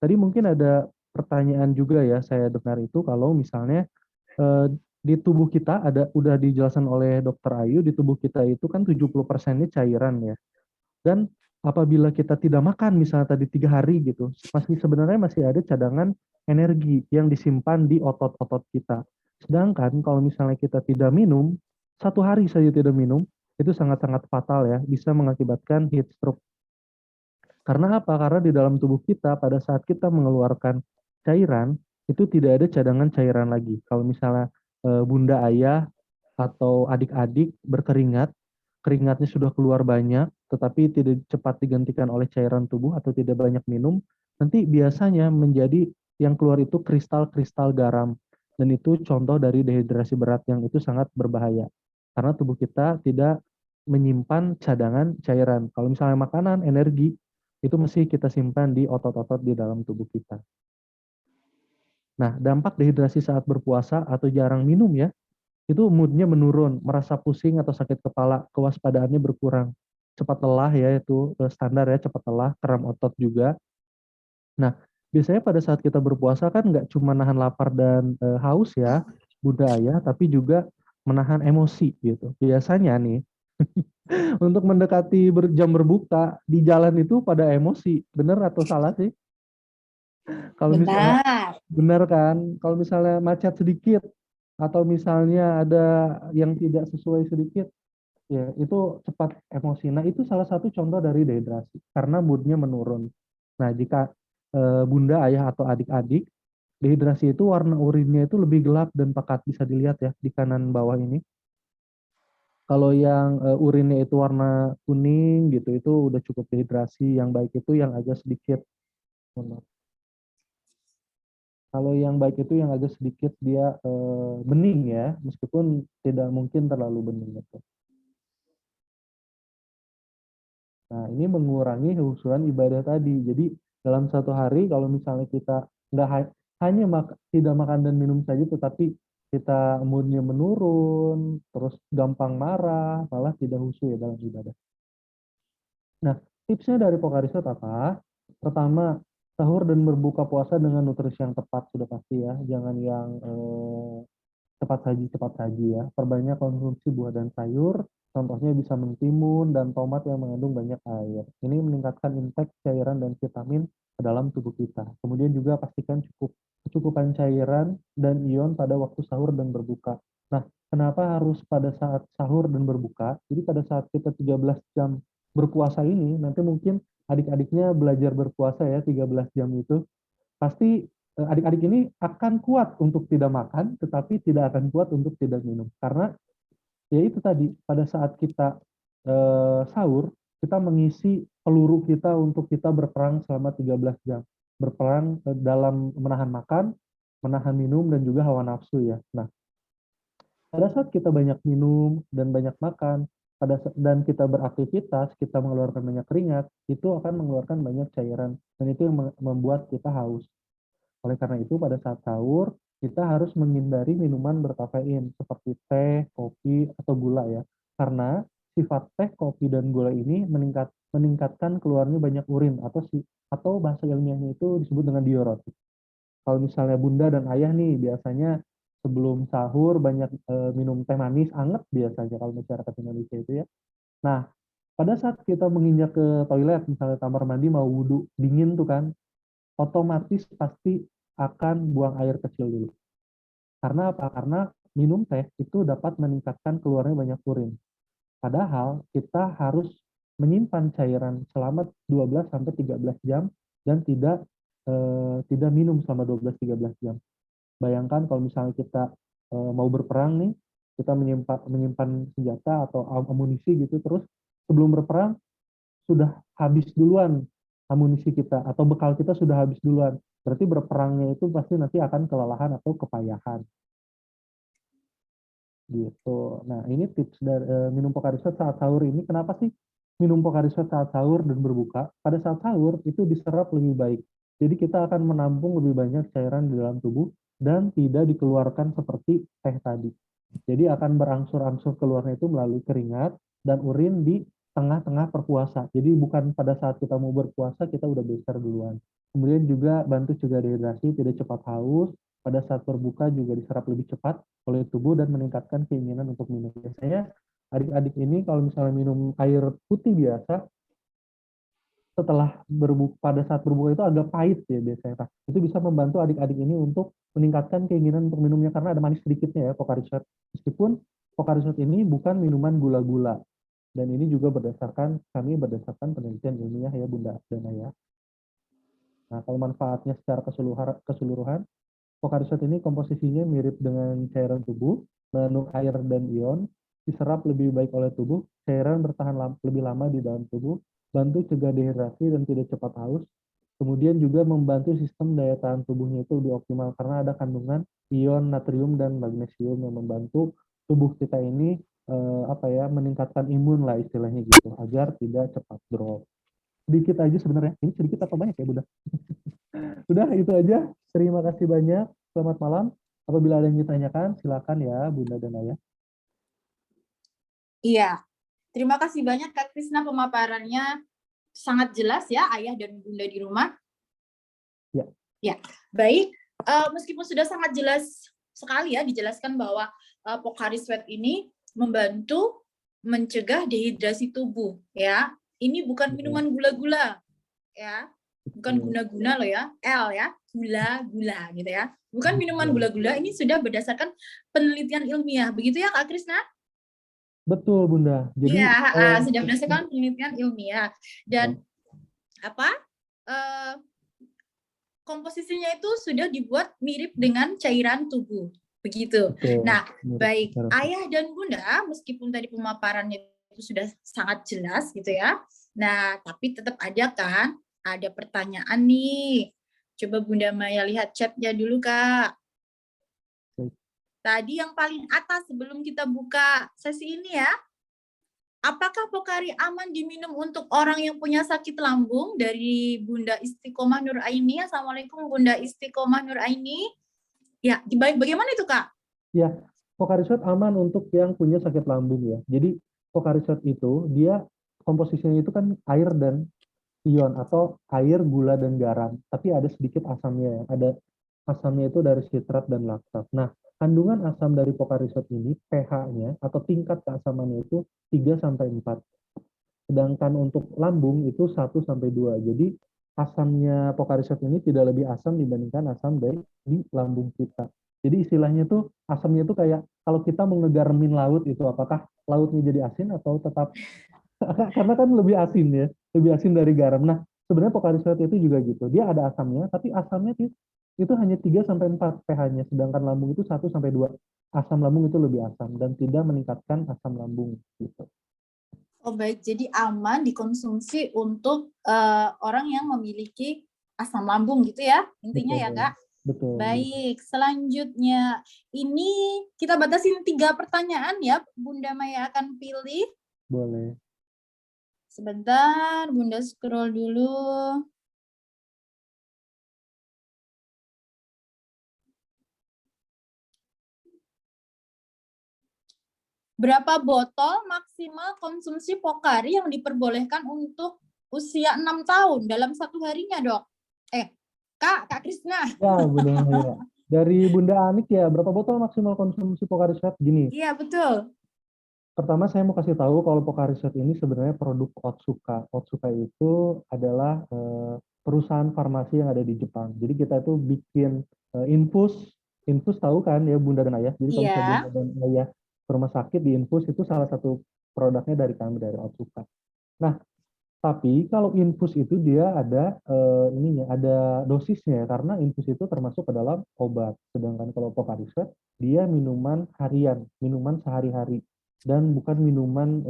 [SPEAKER 6] Tadi mungkin ada pertanyaan juga ya, saya dengar itu kalau misalnya di tubuh kita udah dijelaskan oleh Dr. Ayu, di tubuh kita itu kan 70%-nya cairan ya. Dan apabila kita tidak makan misalnya tadi 3 hari gitu, sebenarnya masih ada cadangan energi yang disimpan di otot-otot kita. Sedangkan kalau misalnya kita tidak minum, 1 hari saja tidak minum, itu sangat-sangat fatal ya, bisa mengakibatkan heat stroke. Karena apa? Karena di dalam tubuh kita pada saat kita mengeluarkan cairan, itu tidak ada cadangan cairan lagi. Kalau misalnya bunda ayah atau adik-adik berkeringat, keringatnya sudah keluar banyak, tetapi tidak cepat digantikan oleh cairan tubuh atau tidak banyak minum, nanti biasanya menjadi yang keluar itu kristal-kristal garam. Dan itu contoh dari dehidrasi berat yang itu sangat berbahaya. Karena tubuh kita tidak menyimpan cadangan cairan. Kalau misalnya makanan, energi, itu mesti kita simpan di otot-otot di dalam tubuh kita. Nah, dampak dehidrasi saat berpuasa atau jarang minum ya, itu moodnya menurun, merasa pusing atau sakit kepala, kewaspadaannya berkurang, cepat lelah ya, itu standar ya, cepat lelah, kram otot juga. Nah, biasanya pada saat kita berpuasa kan nggak cuma nahan lapar dan haus ya, Bunda Ayah, tapi juga menahan emosi gitu. Biasanya nih, untuk mendekati jam berbuka, di jalan itu pada emosi. Bener atau salah sih? Kalau misalnya,
[SPEAKER 2] Benar.
[SPEAKER 6] bener kan? Kalau misalnya macet sedikit, atau misalnya ada yang tidak sesuai sedikit, ya itu cepat emosi. Nah, itu salah satu contoh dari dehidrasi, karena moodnya menurun. Nah, jika bunda, ayah, atau adik-adik, dehidrasi itu warna urinnya itu lebih gelap dan pekat, bisa dilihat ya di kanan bawah ini. Kalau yang urinnya itu warna kuning gitu, itu udah cukup dehidrasi. Yang baik itu yang agak sedikit, kalau yang baik itu yang agak sedikit dia bening ya, meskipun tidak mungkin terlalu bening gitu. Nah, ini mengurangi kehusuan ibadah tadi. Jadi dalam satu hari kalau misalnya kita nggak hanya tidak makan dan minum saja, tetapi kita moodnya menurun, terus gampang marah, malah tidak khusyuk ya dalam ibadah. Nah, tipsnya dari Pokarisot apa? Pertama, sahur dan berbuka puasa dengan nutrisi yang tepat, sudah pasti ya. Jangan yang cepat saji ya. Perbanyak konsumsi buah dan sayur, contohnya bisa mentimun dan tomat yang mengandung banyak air. Ini meningkatkan intake cairan dan vitamin ke dalam tubuh kita. Kemudian juga pastikan kecukupan cairan dan ion pada waktu sahur dan berbuka. Nah, kenapa harus pada saat sahur dan berbuka? Jadi pada saat kita 13 jam berpuasa ini, nanti mungkin adik-adiknya belajar berpuasa ya 13 jam itu, pasti adik-adik ini akan kuat untuk tidak makan, tetapi tidak akan kuat untuk tidak minum. Karena ya itu tadi, pada saat kita sahur, kita mengisi peluru kita untuk kita berperang selama 13 jam. Berperang dalam menahan makan, menahan minum, dan juga hawa nafsu ya. Nah, pada saat kita banyak minum dan banyak makan, dan kita beraktivitas, kita mengeluarkan banyak keringat, itu akan mengeluarkan banyak cairan, dan itu yang membuat kita haus. Oleh karena itu, pada saat sahur, kita harus menghindari minuman berkafein seperti teh, kopi, atau gula ya. Karena sifat teh, kopi, dan gula ini meningkatkan keluarnya banyak urin atau bahasa ilmiahnya itu disebut dengan diuretik. Kalau misalnya bunda dan ayah nih biasanya sebelum sahur banyak minum teh manis anget biasanya kalau masyarakat Indonesia itu ya. Nah, pada saat kita menginjak ke toilet, misalnya kamar mandi mau wudhu, dingin tuh kan, otomatis pasti akan buang air kecil dulu. Karena apa? Karena minum teh itu dapat meningkatkan keluarnya banyak urin. Padahal kita harus menyimpan cairan selama 12-13 jam dan tidak minum selama 12-13 jam. Bayangkan kalau misalnya kita mau berperang nih, kita menyimpan senjata atau amunisi gitu, terus sebelum berperang sudah habis duluan amunisi kita atau bekal kita sudah habis duluan. Berarti berperangnya itu pasti nanti akan kelelahan atau kepayahan. Gitu. Nah, ini tips dari minum Pokarisot saat sahur ini. Kenapa sih minum Pokarisot saat sahur dan berbuka? Pada saat sahur itu diserap lebih baik. Jadi kita akan menampung lebih banyak cairan di dalam tubuh dan tidak dikeluarkan seperti teh tadi. Jadi akan berangsur-angsur keluarnya itu melalui keringat dan urin di tengah-tengah berpuasa. Jadi bukan pada saat kita mau berpuasa kita udah besar duluan. Kemudian juga bantu cegah dehidrasi, tidak cepat haus. Pada saat berbuka juga diserap lebih cepat oleh tubuh dan meningkatkan keinginan untuk minum. Biasanya adik-adik ini kalau misalnya minum air putih biasa, setelah pada saat berbuka itu agak pahit ya biasanya. Itu bisa membantu adik-adik ini untuk meningkatkan keinginan untuk minumnya karena ada manis sedikitnya ya Pokarisot. Meskipun Pokarisot ini bukan minuman gula-gula. Dan ini juga berdasarkan penelitian ilmiah ya Bunda dan Ayah. Nah, kalau manfaatnya secara keseluruhan, Pokarisot ini komposisinya mirip dengan cairan tubuh, mengandung air dan ion, diserap lebih baik oleh tubuh, cairan bertahan lebih lama di dalam tubuh, bantu cegah dehidrasi dan tidak cepat haus, kemudian juga membantu sistem daya tahan tubuhnya itu lebih optimal karena ada kandungan ion natrium dan magnesium yang membantu tubuh kita ini apa ya, meningkatkan imun lah istilahnya gitu, agar tidak cepat drop. Sedikit aja sebenarnya. Ini sedikit apa banyak ya, Bunda? Udah itu aja. Terima kasih banyak. Selamat malam. Apabila ada yang ditanyakan, silakan ya Bunda dan Ayah.
[SPEAKER 1] Iya, terima kasih banyak Kak Krisna, pemaparannya sangat jelas ya, Ayah dan Bunda di rumah.
[SPEAKER 6] Ya.
[SPEAKER 1] Ya, baik. Meskipun sudah sangat jelas sekali ya dijelaskan bahwa Pocari Sweat ini membantu mencegah dehidrasi tubuh ya. Ini bukan minuman gula-gula ya. Bukan guna-guna loh ya, L ya, gula-gula gitu ya. Bukan minuman gula-gula, ini sudah berdasarkan penelitian ilmiah. Begitu ya Kak Krisna?
[SPEAKER 6] Betul Bunda. Jadi
[SPEAKER 1] ya, sudah berdasarkan penelitian ilmiah. Dan apa? Komposisinya itu sudah dibuat mirip dengan cairan tubuh. Begitu.
[SPEAKER 6] Betul.
[SPEAKER 1] Nah, baik. Ayah dan Bunda, meskipun tadi pemaparannya itu sudah sangat jelas gitu ya. Nah, tapi tetap ada kan, ada pertanyaan nih. Coba Bunda Maya lihat chatnya dulu, Kak. Tadi yang paling atas sebelum kita buka sesi ini ya. Apakah Pocari aman diminum untuk orang yang punya sakit lambung? Dari Bunda Istiqomah Nur Aini. Assalamualaikum Bunda Istiqomah Nur Aini. Ya, bagaimana itu Kak?
[SPEAKER 6] Ya, Pocari Sweat aman untuk yang punya sakit lambung ya. Jadi Pocari Sweat itu dia komposisinya itu kan air dan ion atau air, gula dan garam. Tapi ada sedikit asamnya. Ada asamnya itu dari sitrat dan laktat. Nah, kandungan asam dari Pocari Sweat ini pH-nya atau tingkat keasamannya itu 3-4. Sedangkan untuk lambung itu 1-2. Jadi asamnya Pocari Sweat ini tidak lebih asam dibandingkan asam dari di lambung kita. Jadi istilahnya tuh asamnya tuh kayak kalau kita mengegarmin laut itu apakah lautnya jadi asin atau tetap karena kan lebih asin ya, lebih asin dari garam. Nah, sebenarnya Pocari Sweat itu juga gitu. Dia ada asamnya, tapi asamnya itu hanya 3-4 pH-nya, sedangkan lambung itu 1-2. Asam lambung itu lebih asam dan tidak meningkatkan asam lambung gitu.
[SPEAKER 1] Oh baik, jadi aman dikonsumsi untuk orang yang memiliki asam lambung gitu ya, intinya
[SPEAKER 6] Betul,
[SPEAKER 1] ya Kak?
[SPEAKER 6] Betul.
[SPEAKER 1] Baik, selanjutnya ini kita batasin 3 pertanyaan ya, Bunda Maya akan pilih.
[SPEAKER 6] Boleh.
[SPEAKER 1] Sebentar, Bunda scroll dulu. Berapa botol maksimal konsumsi Pocari yang diperbolehkan untuk usia 6 tahun dalam 1 harinya, Dok? Kak Krisna.
[SPEAKER 6] Ya, Bunda Maya. Dari Bunda Anik ya, berapa botol maksimal konsumsi Pocari Sweat? Gini.
[SPEAKER 1] Iya, betul.
[SPEAKER 6] Pertama saya mau kasih tahu kalau Pocari Sweat ini sebenarnya produk Otsuka. Otsuka itu adalah perusahaan farmasi yang ada di Jepang. Jadi kita itu bikin infus tahu kan ya Bunda dan Ayah. Jadi kalau misalnya Bunda dan Ayah ke rumah sakit di infus itu salah satu produknya dari kami dari Otsuka. Nah, tapi kalau infus itu dia ada ada dosisnya karena infus itu termasuk ke dalam obat. Sedangkan kalau Pocari Sweat dia minuman harian, minuman sehari-hari dan bukan minuman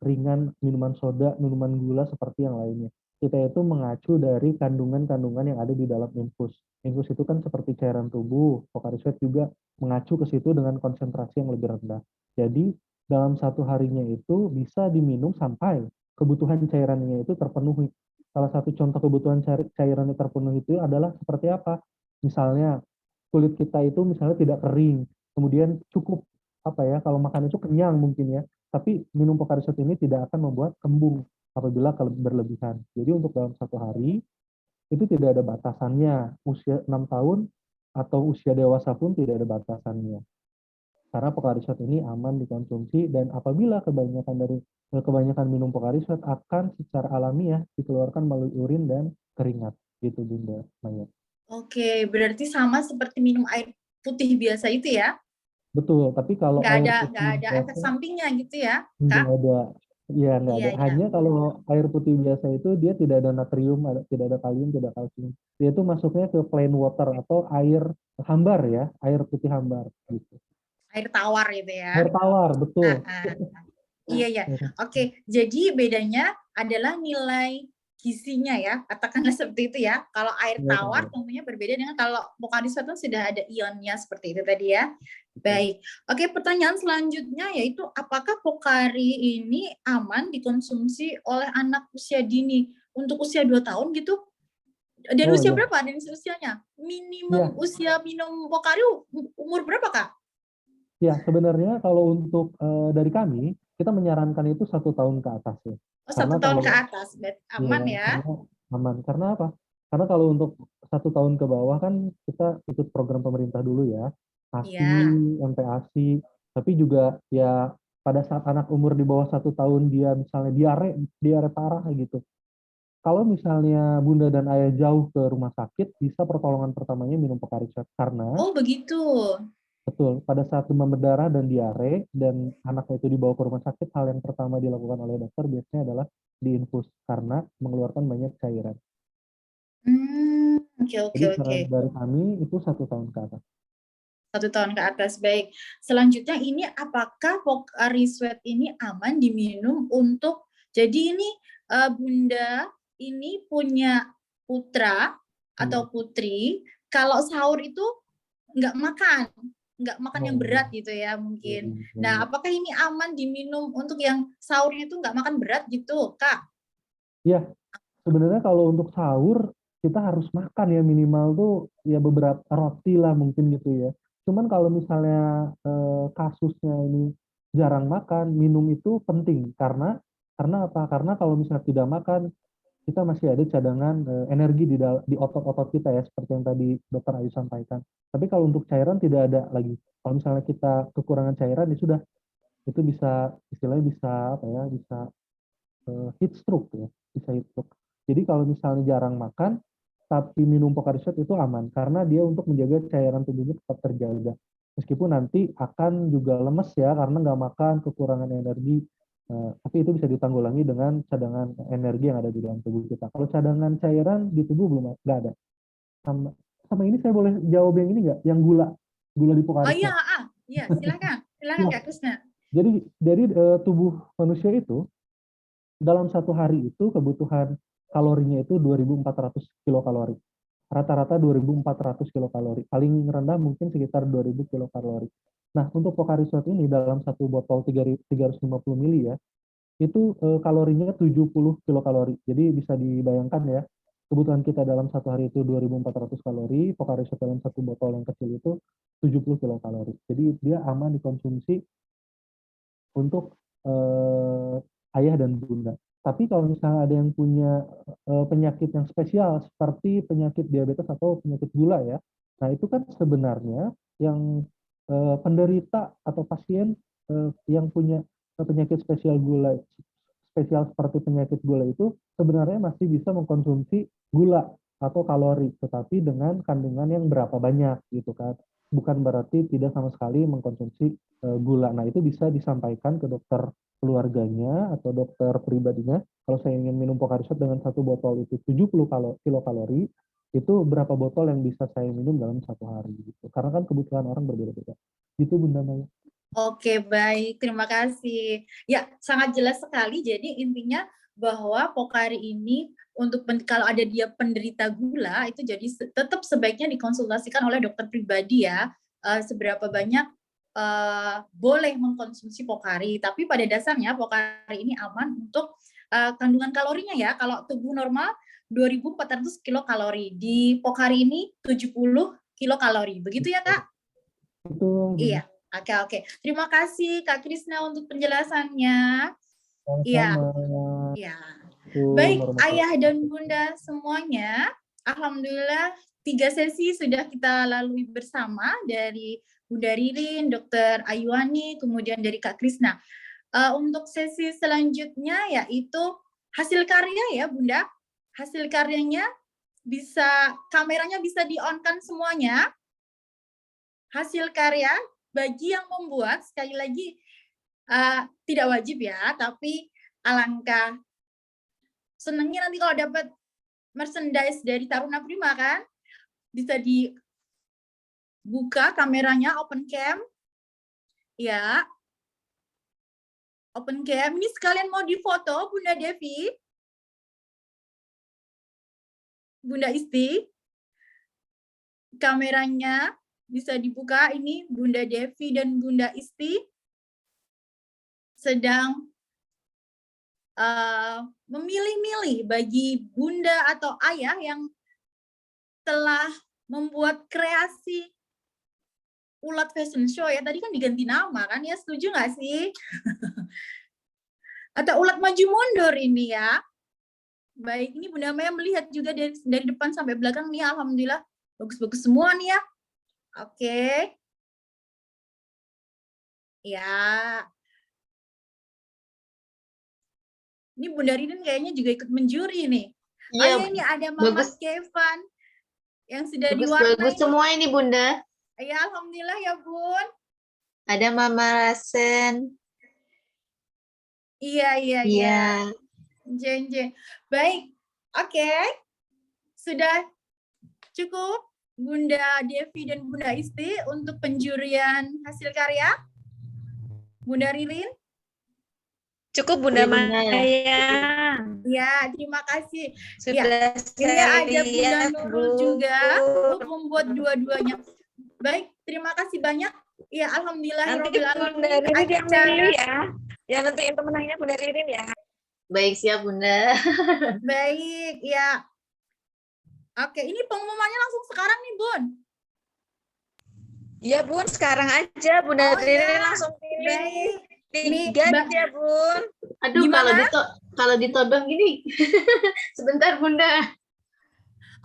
[SPEAKER 6] ringan, minuman soda, minuman gula seperti yang lainnya. Kita itu mengacu dari kandungan-kandungan yang ada di dalam infus. Infus itu kan seperti cairan tubuh. Pocari Sweat juga mengacu ke situ dengan konsentrasi yang lebih rendah. Jadi dalam 1 harinya itu bisa diminum sampai kebutuhan cairannya itu terpenuhi. Salah satu contoh kebutuhan cairannya terpenuhi itu adalah seperti apa? Misalnya kulit kita itu misalnya tidak kering, kemudian cukup kalau makan itu kenyang mungkin ya, tapi minum Pocari Sweat ini tidak akan membuat kembung apabila berlebihan. Jadi untuk dalam 1 hari itu tidak ada batasannya, usia 6 tahun atau usia dewasa pun tidak ada batasannya. Karena Pocari Sweat ini aman dikonsumsi dan apabila kebanyakan minum Pocari Sweat akan secara alamiah dikeluarkan melalui urin dan keringat gitu Bunda Maya.
[SPEAKER 1] Oke, berarti sama seperti minum air putih biasa itu ya?
[SPEAKER 6] Betul, tapi kalau
[SPEAKER 1] nggak ada efek sampingnya gitu ya,
[SPEAKER 6] Nggak
[SPEAKER 1] Kak?
[SPEAKER 6] ada. Iya, nggak ada.
[SPEAKER 1] Iya.
[SPEAKER 6] Hanya kalau air putih biasa itu dia tidak ada natrium, tidak ada kalium, tidak kalsium. Dia itu masuknya ke plain water atau air hambar ya, air putih hambar gitu.
[SPEAKER 1] Air tawar gitu ya?
[SPEAKER 6] Air tawar, betul.
[SPEAKER 1] Iya. Oke, jadi bedanya adalah nilai gizinya ya, katakanlah seperti itu ya. Kalau air
[SPEAKER 6] Iya,
[SPEAKER 1] tawar tentunya berbeda dengan kalau Pocari Sweat kan sudah ada ionnya seperti itu tadi ya. Baik. Oke, pertanyaan selanjutnya yaitu apakah Pocari ini aman dikonsumsi oleh anak usia dini untuk usia 2 tahun gitu? Dan
[SPEAKER 6] Oh
[SPEAKER 1] usia
[SPEAKER 6] iya,
[SPEAKER 1] berapa dan usianya?
[SPEAKER 6] iya,
[SPEAKER 1] Minimum usia minum Pocari umur berapa, Kak?
[SPEAKER 6] iya. Sebenarnya kalau untuk dari kami, kita menyarankan itu 1 tahun ke atas ya.
[SPEAKER 1] Oh, 1
[SPEAKER 6] Karena
[SPEAKER 1] tahun ke
[SPEAKER 6] kalau
[SPEAKER 1] atas.
[SPEAKER 6] Iya,
[SPEAKER 1] Aman ya.
[SPEAKER 6] karena aman. Karena apa? Karena kalau untuk 1 tahun ke bawah kan kita ikut program pemerintah dulu ya, ASI,
[SPEAKER 1] Iya.
[SPEAKER 6] MPASI, tapi juga ya pada saat anak umur di bawah 1 tahun dia misalnya diare parah gitu. Kalau misalnya bunda dan ayah jauh ke rumah sakit, bisa pertolongan pertamanya minum Pocari Sweat. Karena
[SPEAKER 1] Oh, begitu.
[SPEAKER 6] betul pada saat demam berdarah dan diare dan anaknya itu dibawa ke rumah sakit, hal yang pertama dilakukan oleh dokter biasanya adalah diinfus karena mengeluarkan banyak cairan.
[SPEAKER 1] Oke, oke,
[SPEAKER 6] Jadi
[SPEAKER 1] oke.
[SPEAKER 6] saran dari kami itu 1 tahun ke atas.
[SPEAKER 1] 1 tahun ke atas, baik. Selanjutnya ini apakah Pocari Sweat ini aman diminum untuk, jadi ini Bunda ini punya putra atau putri, kalau sahur itu nggak makan yang
[SPEAKER 6] Oh,
[SPEAKER 1] berat gitu ya
[SPEAKER 6] iya,
[SPEAKER 1] mungkin.
[SPEAKER 6] iya,
[SPEAKER 1] Nah,
[SPEAKER 6] iya.
[SPEAKER 1] apakah ini aman diminum untuk yang sahurnya itu nggak makan berat gitu, Kak?
[SPEAKER 6] Iya, sebenarnya kalau untuk sahur kita harus makan ya minimal tuh ya beberapa roti lah mungkin gitu ya. Cuman kalau misalnya kasusnya ini jarang makan, minum itu penting karena apa? Karena kalau misalnya tidak makan kita masih ada cadangan energi di otot-otot kita ya seperti yang tadi Dokter Ayu sampaikan. Tapi kalau untuk cairan tidak ada lagi. Kalau misalnya kita kekurangan cairan ya sudah itu bisa istilahnya bisa apa ya bisa heat stroke ya bisa heat stroke. Jadi kalau misalnya jarang makan tapi minum Pocari Sweat itu aman karena dia untuk menjaga cairan tubuhnya tetap terjaga. Meskipun nanti akan juga lemes ya karena nggak makan kekurangan energi. Tapi itu bisa ditanggulangi dengan cadangan energi yang ada di dalam tubuh kita. Kalau cadangan cairan di tubuh belum nggak ada. Sama, sama ini saya boleh jawab yang ini nggak? Yang gula di
[SPEAKER 1] Oh
[SPEAKER 6] Pocari
[SPEAKER 1] iya,
[SPEAKER 6] Sweat.
[SPEAKER 1] iya, silakan
[SPEAKER 6] Ya,
[SPEAKER 1] Kak Krisna.
[SPEAKER 6] jadi tubuh manusia itu dalam 1 hari itu kebutuhan kalorinya itu 2.400 kilokalori. Rata-rata 2.400 kilokalori. Paling rendah mungkin sekitar 2.000 kilokalori. Nah, untuk Pocari Sweat ini dalam satu botol 350 mili ya, itu kalorinya 70 kilokalori. Jadi bisa dibayangkan ya, kebutuhan kita dalam 1 hari itu 2.400 kalori, Pocari Sweat dalam satu botol yang kecil itu 70 kilokalori. Jadi dia aman dikonsumsi untuk ayah dan bunda. Tapi kalau misalnya ada yang punya penyakit yang spesial seperti penyakit diabetes atau penyakit gula ya, nah itu kan sebenarnya yang penderita atau pasien yang punya penyakit spesial seperti penyakit gula itu sebenarnya masih bisa mengkonsumsi gula atau kalori, tetapi dengan kandungan yang berapa banyak gitu kan. Bukan berarti tidak sama sekali mengkonsumsi gula. Nah, itu bisa disampaikan ke dokter keluarganya atau dokter pribadinya. Kalau saya ingin minum Pocari Sweat dengan satu botol itu 70 kilokalori, itu berapa botol yang bisa saya minum dalam 1 hari gitu. Karena kan kebutuhan orang berbeda-beda. Gitu Bunda Maya.
[SPEAKER 1] Oke, baik. Terima kasih. Ya, sangat jelas sekali. Jadi intinya bahwa Pocari ini untuk kalau ada dia penderita gula itu jadi tetap sebaiknya dikonsultasikan oleh dokter pribadi ya. Seberapa banyak boleh mengkonsumsi Pocari. Tapi pada dasarnya Pocari ini aman untuk kandungan kalorinya ya. Kalau tubuh normal 2.400 kilokalori. Di Pocari ini 70 kilokalori. Begitu ya, Kak?
[SPEAKER 6] Itu Bunda.
[SPEAKER 1] Iya. Oke, oke. Terima kasih Kak Krisna untuk penjelasannya. Iya.
[SPEAKER 6] Sama-sama.
[SPEAKER 1] Iya. Baik,
[SPEAKER 6] Assalamualaikum
[SPEAKER 1] ayah
[SPEAKER 6] warahmatullahi
[SPEAKER 1] dan
[SPEAKER 6] wabarakatuh.
[SPEAKER 1] bunda semuanya, alhamdulillah 3 sesi sudah kita lalui bersama dari Bunda Ririn, Dokter Ayuani, kemudian dari Kak Krisna. Untuk sesi selanjutnya yaitu hasil karya ya Bunda. Hasil karyanya kameranya bisa di-on-kan semuanya. Hasil karya bagi yang membuat, sekali lagi tidak wajib ya, tapi alangkah senangnya nanti kalau dapat merchandise dari Taruna Prima kan, bisa dibuka kameranya, open cam, ya, open cam. Ini sekalian mau difoto Bunda Devi, Bunda Isti. Kameranya bisa dibuka, ini Bunda Devi dan Bunda Isti sedang memilih-milih bagi bunda atau ayah yang telah membuat kreasi ulat fashion show ya. Tadi kan diganti nama kan ya, setuju nggak sih? Atau ulat maju mundur ini ya. Baik, ini Bunda Maya melihat juga dari depan sampai belakang nih, alhamdulillah bagus-bagus semua nih ya. Oke. Ya. Ini Bunda Ridin kayaknya juga ikut menjuri nih. Oh
[SPEAKER 4] Iya,
[SPEAKER 1] ya, ini ada Mama
[SPEAKER 4] bagus.
[SPEAKER 1] Kevan yang sudah
[SPEAKER 4] Bagus-bagus
[SPEAKER 1] diwarnai.
[SPEAKER 4] semua ini Bunda.
[SPEAKER 1] Ya, alhamdulillah ya Bun.
[SPEAKER 4] Ada Mama Rasen.
[SPEAKER 1] Iya.
[SPEAKER 4] Iya.
[SPEAKER 1] Jen. Baik, oke. Sudah cukup Bunda Devi dan Bunda Isti untuk penjurian hasil karya. Bunda Rilin?
[SPEAKER 2] Cukup Bunda
[SPEAKER 4] Iya, Bunda.
[SPEAKER 2] Maya.
[SPEAKER 1] Ya, terima kasih.
[SPEAKER 2] Sudah
[SPEAKER 1] Ini ada Bunda
[SPEAKER 2] lihat,
[SPEAKER 1] Nurul
[SPEAKER 2] Bu.
[SPEAKER 1] juga untuk membuat dua-duanya. Baik, terima kasih banyak. Ya, alhamdulillah.
[SPEAKER 2] Nanti Bunda Ririn yang milih ya. Yang nentuin pemenangnya Bunda Ririn ya.
[SPEAKER 4] Baik, siap Bunda.
[SPEAKER 1] Baik, ya. Oke, ini pengumumannya langsung sekarang nih, Bun.
[SPEAKER 2] Iya Bun, sekarang aja Bunda
[SPEAKER 1] Oh,
[SPEAKER 2] Ririn
[SPEAKER 1] ya.
[SPEAKER 2] langsung pilih.
[SPEAKER 1] Baik. Nih,
[SPEAKER 2] Tiga
[SPEAKER 1] Mbak.
[SPEAKER 2] ya Bun.
[SPEAKER 4] Aduh,
[SPEAKER 1] Gimana?
[SPEAKER 4] kalau ditodong gini. Sebentar Bunda.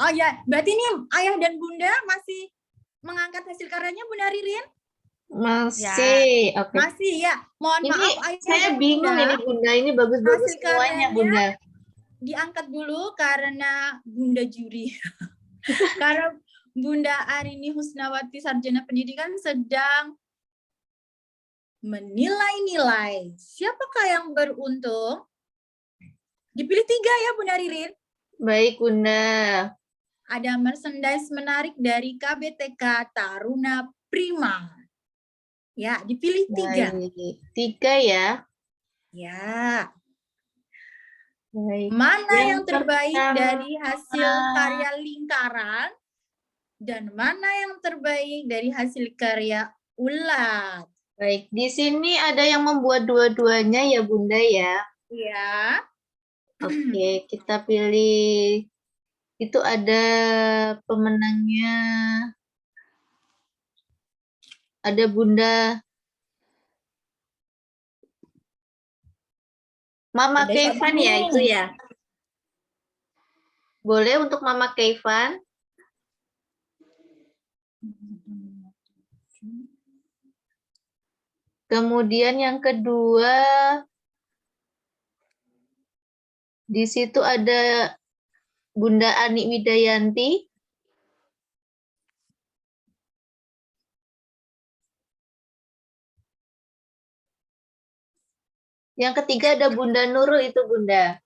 [SPEAKER 1] Oh ya, berarti ini ayah dan bunda masih mengangkat hasil karyanya Bunda Ririn?
[SPEAKER 4] Masih. Oke.
[SPEAKER 1] Masih ya. Mohon
[SPEAKER 4] Ini
[SPEAKER 1] maaf ayah
[SPEAKER 4] saya
[SPEAKER 1] dan
[SPEAKER 4] bingung
[SPEAKER 1] bunda,
[SPEAKER 4] ini Bunda. Ini bagus-bagus
[SPEAKER 1] hasil
[SPEAKER 4] semuanya
[SPEAKER 1] karyanya
[SPEAKER 4] Bunda.
[SPEAKER 1] diangkat dulu karena bunda juri. Karena Bunda Arini Husnawati Sarjana Pendidikan sedang menilai-nilai siapakah yang beruntung. Dipilih 3 ya Bunda Ririn.
[SPEAKER 4] Baik Bunda.
[SPEAKER 1] Ada merchandise menarik dari KBTK Taruna Prima. Ya, dipilih 3.
[SPEAKER 4] Baik. 3 ya.
[SPEAKER 1] Ya.
[SPEAKER 4] Baik.
[SPEAKER 1] Mana yang terbaik
[SPEAKER 4] pertama,
[SPEAKER 1] dari hasil karya lingkaran dan mana yang terbaik dari hasil karya ulat?
[SPEAKER 4] Baik, di sini ada yang membuat dua-duanya ya Bunda ya.
[SPEAKER 1] Ya.
[SPEAKER 4] Oke, kita pilih. Itu ada pemenangnya. Ada Bunda Mama
[SPEAKER 1] Ada
[SPEAKER 4] Keivan
[SPEAKER 1] satu.
[SPEAKER 4] ya itu ya. Boleh untuk Mama Keivan? Kemudian yang kedua, di situ ada Bunda Ani Widayanti. Yang ketiga ada Bunda Nurul itu Bunda.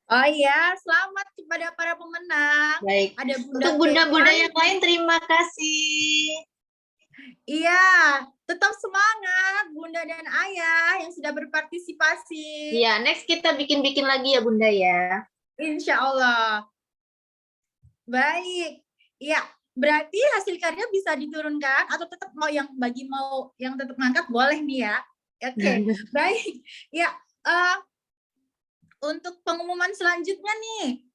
[SPEAKER 1] Oh iya, selamat kepada para pemenang.
[SPEAKER 4] Baik.
[SPEAKER 1] Ada Bunda
[SPEAKER 4] Untuk bunda-bunda
[SPEAKER 1] Keivan.
[SPEAKER 4] yang lain terima kasih.
[SPEAKER 1] Iya, tetap semangat Bunda dan Ayah yang sudah berpartisipasi.
[SPEAKER 4] Iya, next kita bikin-bikin lagi ya Bunda ya.
[SPEAKER 1] Insya Allah. Baik. Iya, berarti hasil karya bisa diturunkan atau tetap mau yang tetap ngangkat boleh nih ya. Oke, baik. Ya, untuk pengumuman selanjutnya nih,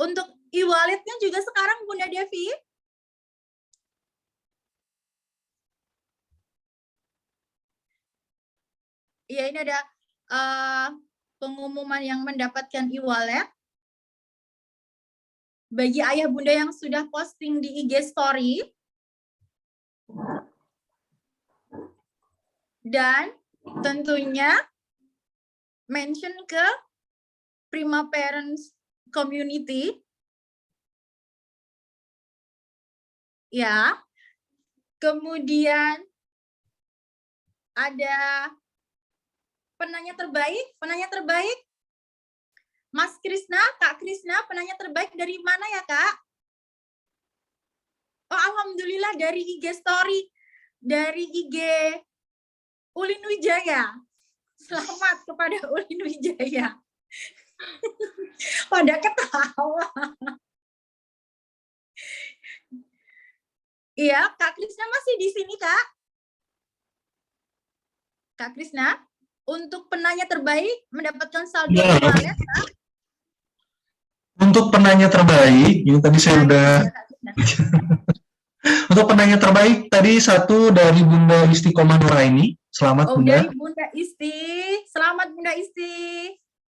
[SPEAKER 1] untuk e-walletnya juga sekarang Bunda Devi. Iya, ini ada pengumuman yang mendapatkan e-wallet. Bagi ayah bunda yang sudah posting di IG story. Dan tentunya mention ke Prima Parents Community. Ya. Kemudian ada penanya terbaik Mas Krisna, Kak Krisna, penanya terbaik dari mana ya Kak? Oh, alhamdulillah dari IG story, dari IG Ulin Wijaya. Selamat kepada Ulin Wijaya. Pada ketawa.
[SPEAKER 3] Iya, Kak Krisna masih di sini, Kak. Kak Krisna, untuk penanya terbaik mendapatkan saldo
[SPEAKER 7] Ya.
[SPEAKER 3] e-wallet.
[SPEAKER 7] Untuk penanya terbaik, ini tadi saya udah.
[SPEAKER 3] Ya, Kak Krisna.
[SPEAKER 7] Untuk penanya terbaik tadi satu dari Bunda Istiqomah Nuraini. Selamat
[SPEAKER 3] Oh,
[SPEAKER 7] Bunda.
[SPEAKER 3] dari Bunda Isti. Selamat Bunda Isti.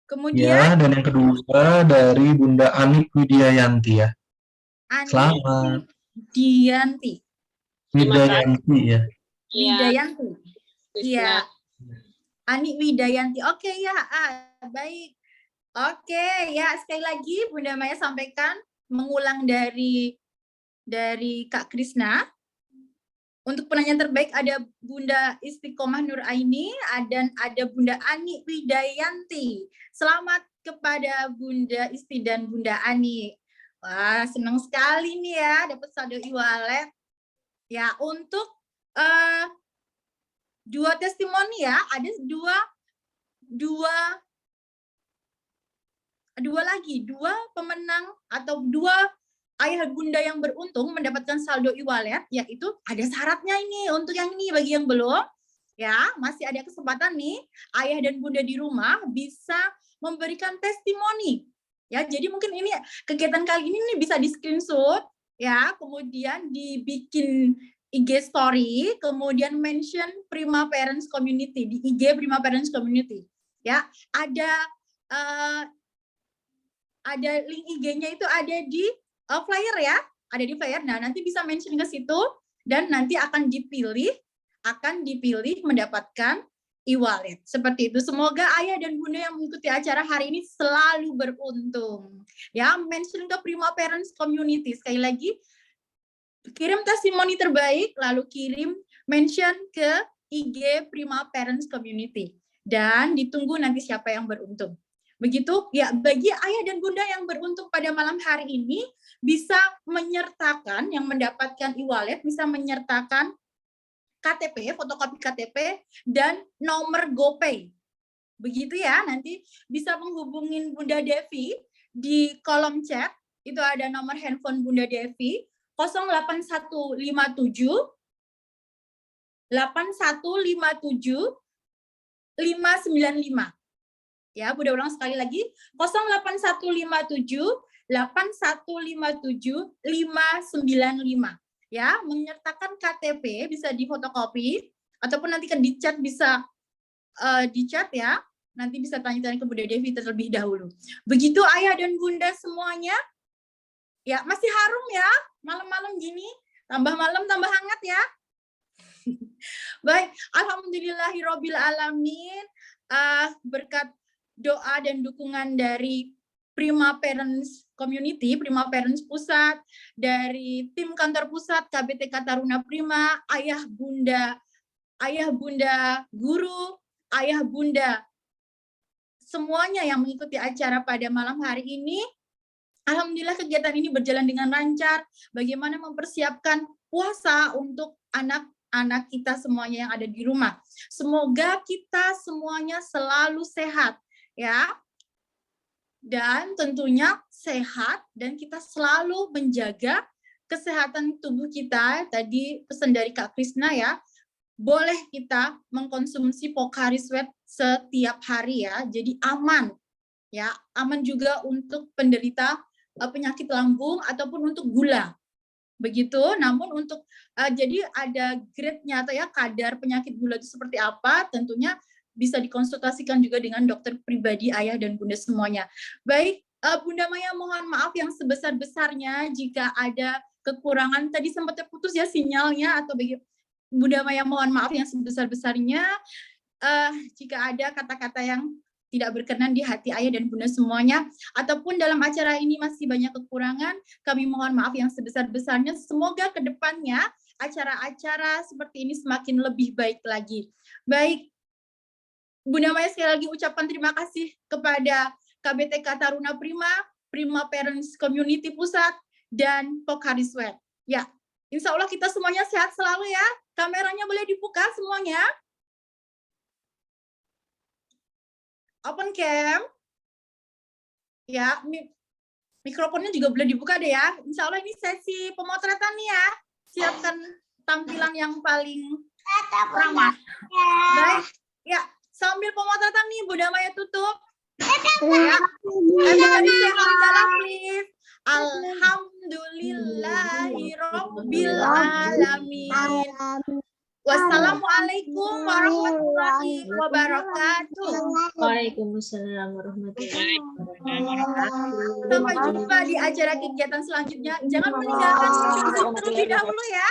[SPEAKER 3] Kemudian
[SPEAKER 7] Ya, dan yang kedua dari Bunda Anik Widiayanti ya.
[SPEAKER 3] Ani
[SPEAKER 7] Selamat.
[SPEAKER 3] Widianti.
[SPEAKER 7] Widayanti ya.
[SPEAKER 3] Widayanti. Iya. Ani Widayanti. Oke ya, baik. Oke ya, sekali lagi Bunda Maya sampaikan mengulang dari Kak Krisna. Untuk penanya terbaik ada Bunda Istiqomah Nuraini dan ada Bunda Ani Widayanti. Selamat kepada Bunda Isti dan Bunda Ani. Wah, senang sekali nih ya dapat saldo e-wallet. Ya, untuk dua testimoni ya, ada dua pemenang atau dua ayah bunda yang beruntung mendapatkan saldo e-wallet, yaitu ada syaratnya ini untuk yang ini. Bagi yang belum, ya masih ada kesempatan nih ayah dan bunda di rumah bisa memberikan testimoni. Ya, jadi mungkin ini kegiatan kali ini nih bisa di screenshot, ya, kemudian dibikin IG story, kemudian mention Prima Parents Community di IG Prima Parents Community. Ya, ada link IG-nya itu ada di flyer ya, ada di flyer. Nah, nanti bisa mention ke situ dan nanti akan dipilih mendapatkan e-wallet. Seperti itu. Semoga ayah dan bunda yang mengikuti acara hari ini selalu beruntung. Ya, mention ke Prima Parents Community. Sekali lagi, kirim testimoni terbaik, lalu kirim mention ke IG Prima Parents Community. Dan ditunggu nanti siapa yang beruntung. Begitu ya, bagi ayah dan bunda yang beruntung pada malam hari ini bisa menyertakan, yang mendapatkan e-wallet bisa menyertakan KTP, fotokopi KTP dan nomor GoPay. Begitu ya, nanti bisa menghubungin Bunda Devi di kolom chat, itu ada nomor handphone Bunda Devi 08157 595. Ya, Bunda ulang sekali lagi, 08157 8157 595. Ya, menyertakan KTP bisa difotokopi ataupun nanti di chat bisa di chat ya. Nanti bisa tanya-tanya ke Bunda Devi terlebih dahulu. Begitu ayah dan bunda semuanya. Ya, masih harum ya malam-malam gini. Tambah malam tambah hangat ya. Baik, alhamdulillahirabbil alamin. Berkat doa dan dukungan dari Prima Parents Community, Prima Parents Pusat, dari tim kantor pusat KBTK Taruna Prima, ayah bunda guru, ayah bunda semuanya yang mengikuti acara pada malam hari ini. Alhamdulillah kegiatan ini berjalan dengan lancar. Bagaimana mempersiapkan puasa untuk anak-anak kita semuanya yang ada di rumah. Semoga kita semuanya selalu sehat. Ya, dan tentunya sehat dan kita selalu menjaga kesehatan tubuh kita. Tadi pesan dari Kak Krisna ya, boleh kita mengkonsumsi Pocari Sweat setiap hari ya, jadi aman ya, aman juga untuk penderita penyakit lambung ataupun untuk gula. Begitu, namun untuk jadi ada grade-nya atau ya kadar penyakit gula itu seperti apa, tentunya bisa dikonsultasikan juga dengan dokter pribadi ayah dan bunda semuanya. Baik, Bunda Maya mohon maaf yang sebesar-besarnya jika ada kekurangan. Tadi sempat terputus ya sinyalnya atau bagaimana. Bunda Maya mohon maaf yang sebesar-besarnya jika ada kata-kata yang tidak berkenan di hati ayah dan bunda semuanya, ataupun dalam acara ini masih banyak kekurangan, kami mohon maaf yang sebesar-besarnya. Semoga ke depannya acara-acara seperti ini semakin lebih baik lagi. Baik, Bunda Maya sekali lagi ucapkan terima kasih kepada KBTK Taruna Prima, Prima Parents Community Pusat, dan Pocari Sweat. Ya, insya Allah kita semuanya sehat selalu ya. Kameranya boleh dibuka semuanya. Open cam. Ya, mikrofonnya juga boleh dibuka deh ya. Insya Allah ini sesi pemotretan nih ya.
[SPEAKER 1] siapkan tampilan yang paling ramah. Baik, ya sambil pemotretan nih Bunda Maya tutup. Ya, everybody say hamdalah please. Alhamdulillahirabbil alamin. Wassalamualaikum warahmatullahi wabarakatuh.
[SPEAKER 4] Waalaikumsalam warahmatullahi wabarakatuh.
[SPEAKER 1] Sampai jumpa di acara kegiatan selanjutnya. Jangan meninggalkan Zoom terlebih dahulu ya.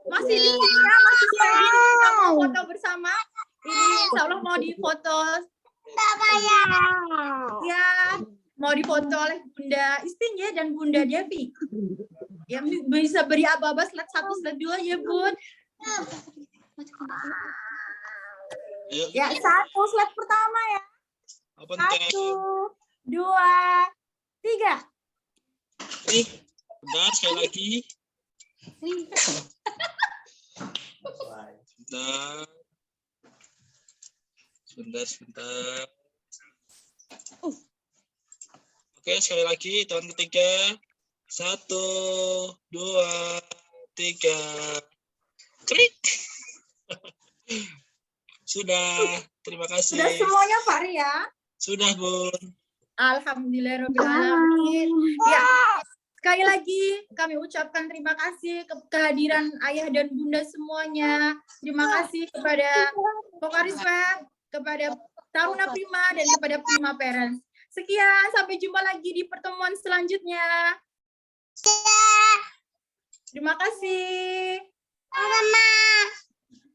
[SPEAKER 1] Masih di sini ya, masih sharing. Kita mau foto bersama. Ini insya Allah mau difoto. Ya, mau difoto oleh Bunda Istin ya dan Bunda Devi. Yang bisa beri aba-aba slide 1, slide 2 ya Bun. Ya, 1 slide pertama ya. 1, 2, 3.
[SPEAKER 8] Bentar, sekali lagi. Sebentar. Oke, sekali lagi, tahun ketiga. 1, 2, 3. Klik. Sudah, terima kasih.
[SPEAKER 1] Sudah semuanya Pak Ria?
[SPEAKER 8] Sudah, Bun.
[SPEAKER 1] Alhamdulillahirobbilalamin. Ya, sekali lagi kami ucapkan terima kasih kehadiran ayah dan bunda semuanya. Terima kasih kepada Pokaris Web, kepada Taruna Prima dan kepada Prima Parents. Sekian, sampai jumpa lagi di pertemuan selanjutnya. Terima kasih.
[SPEAKER 9] Mama.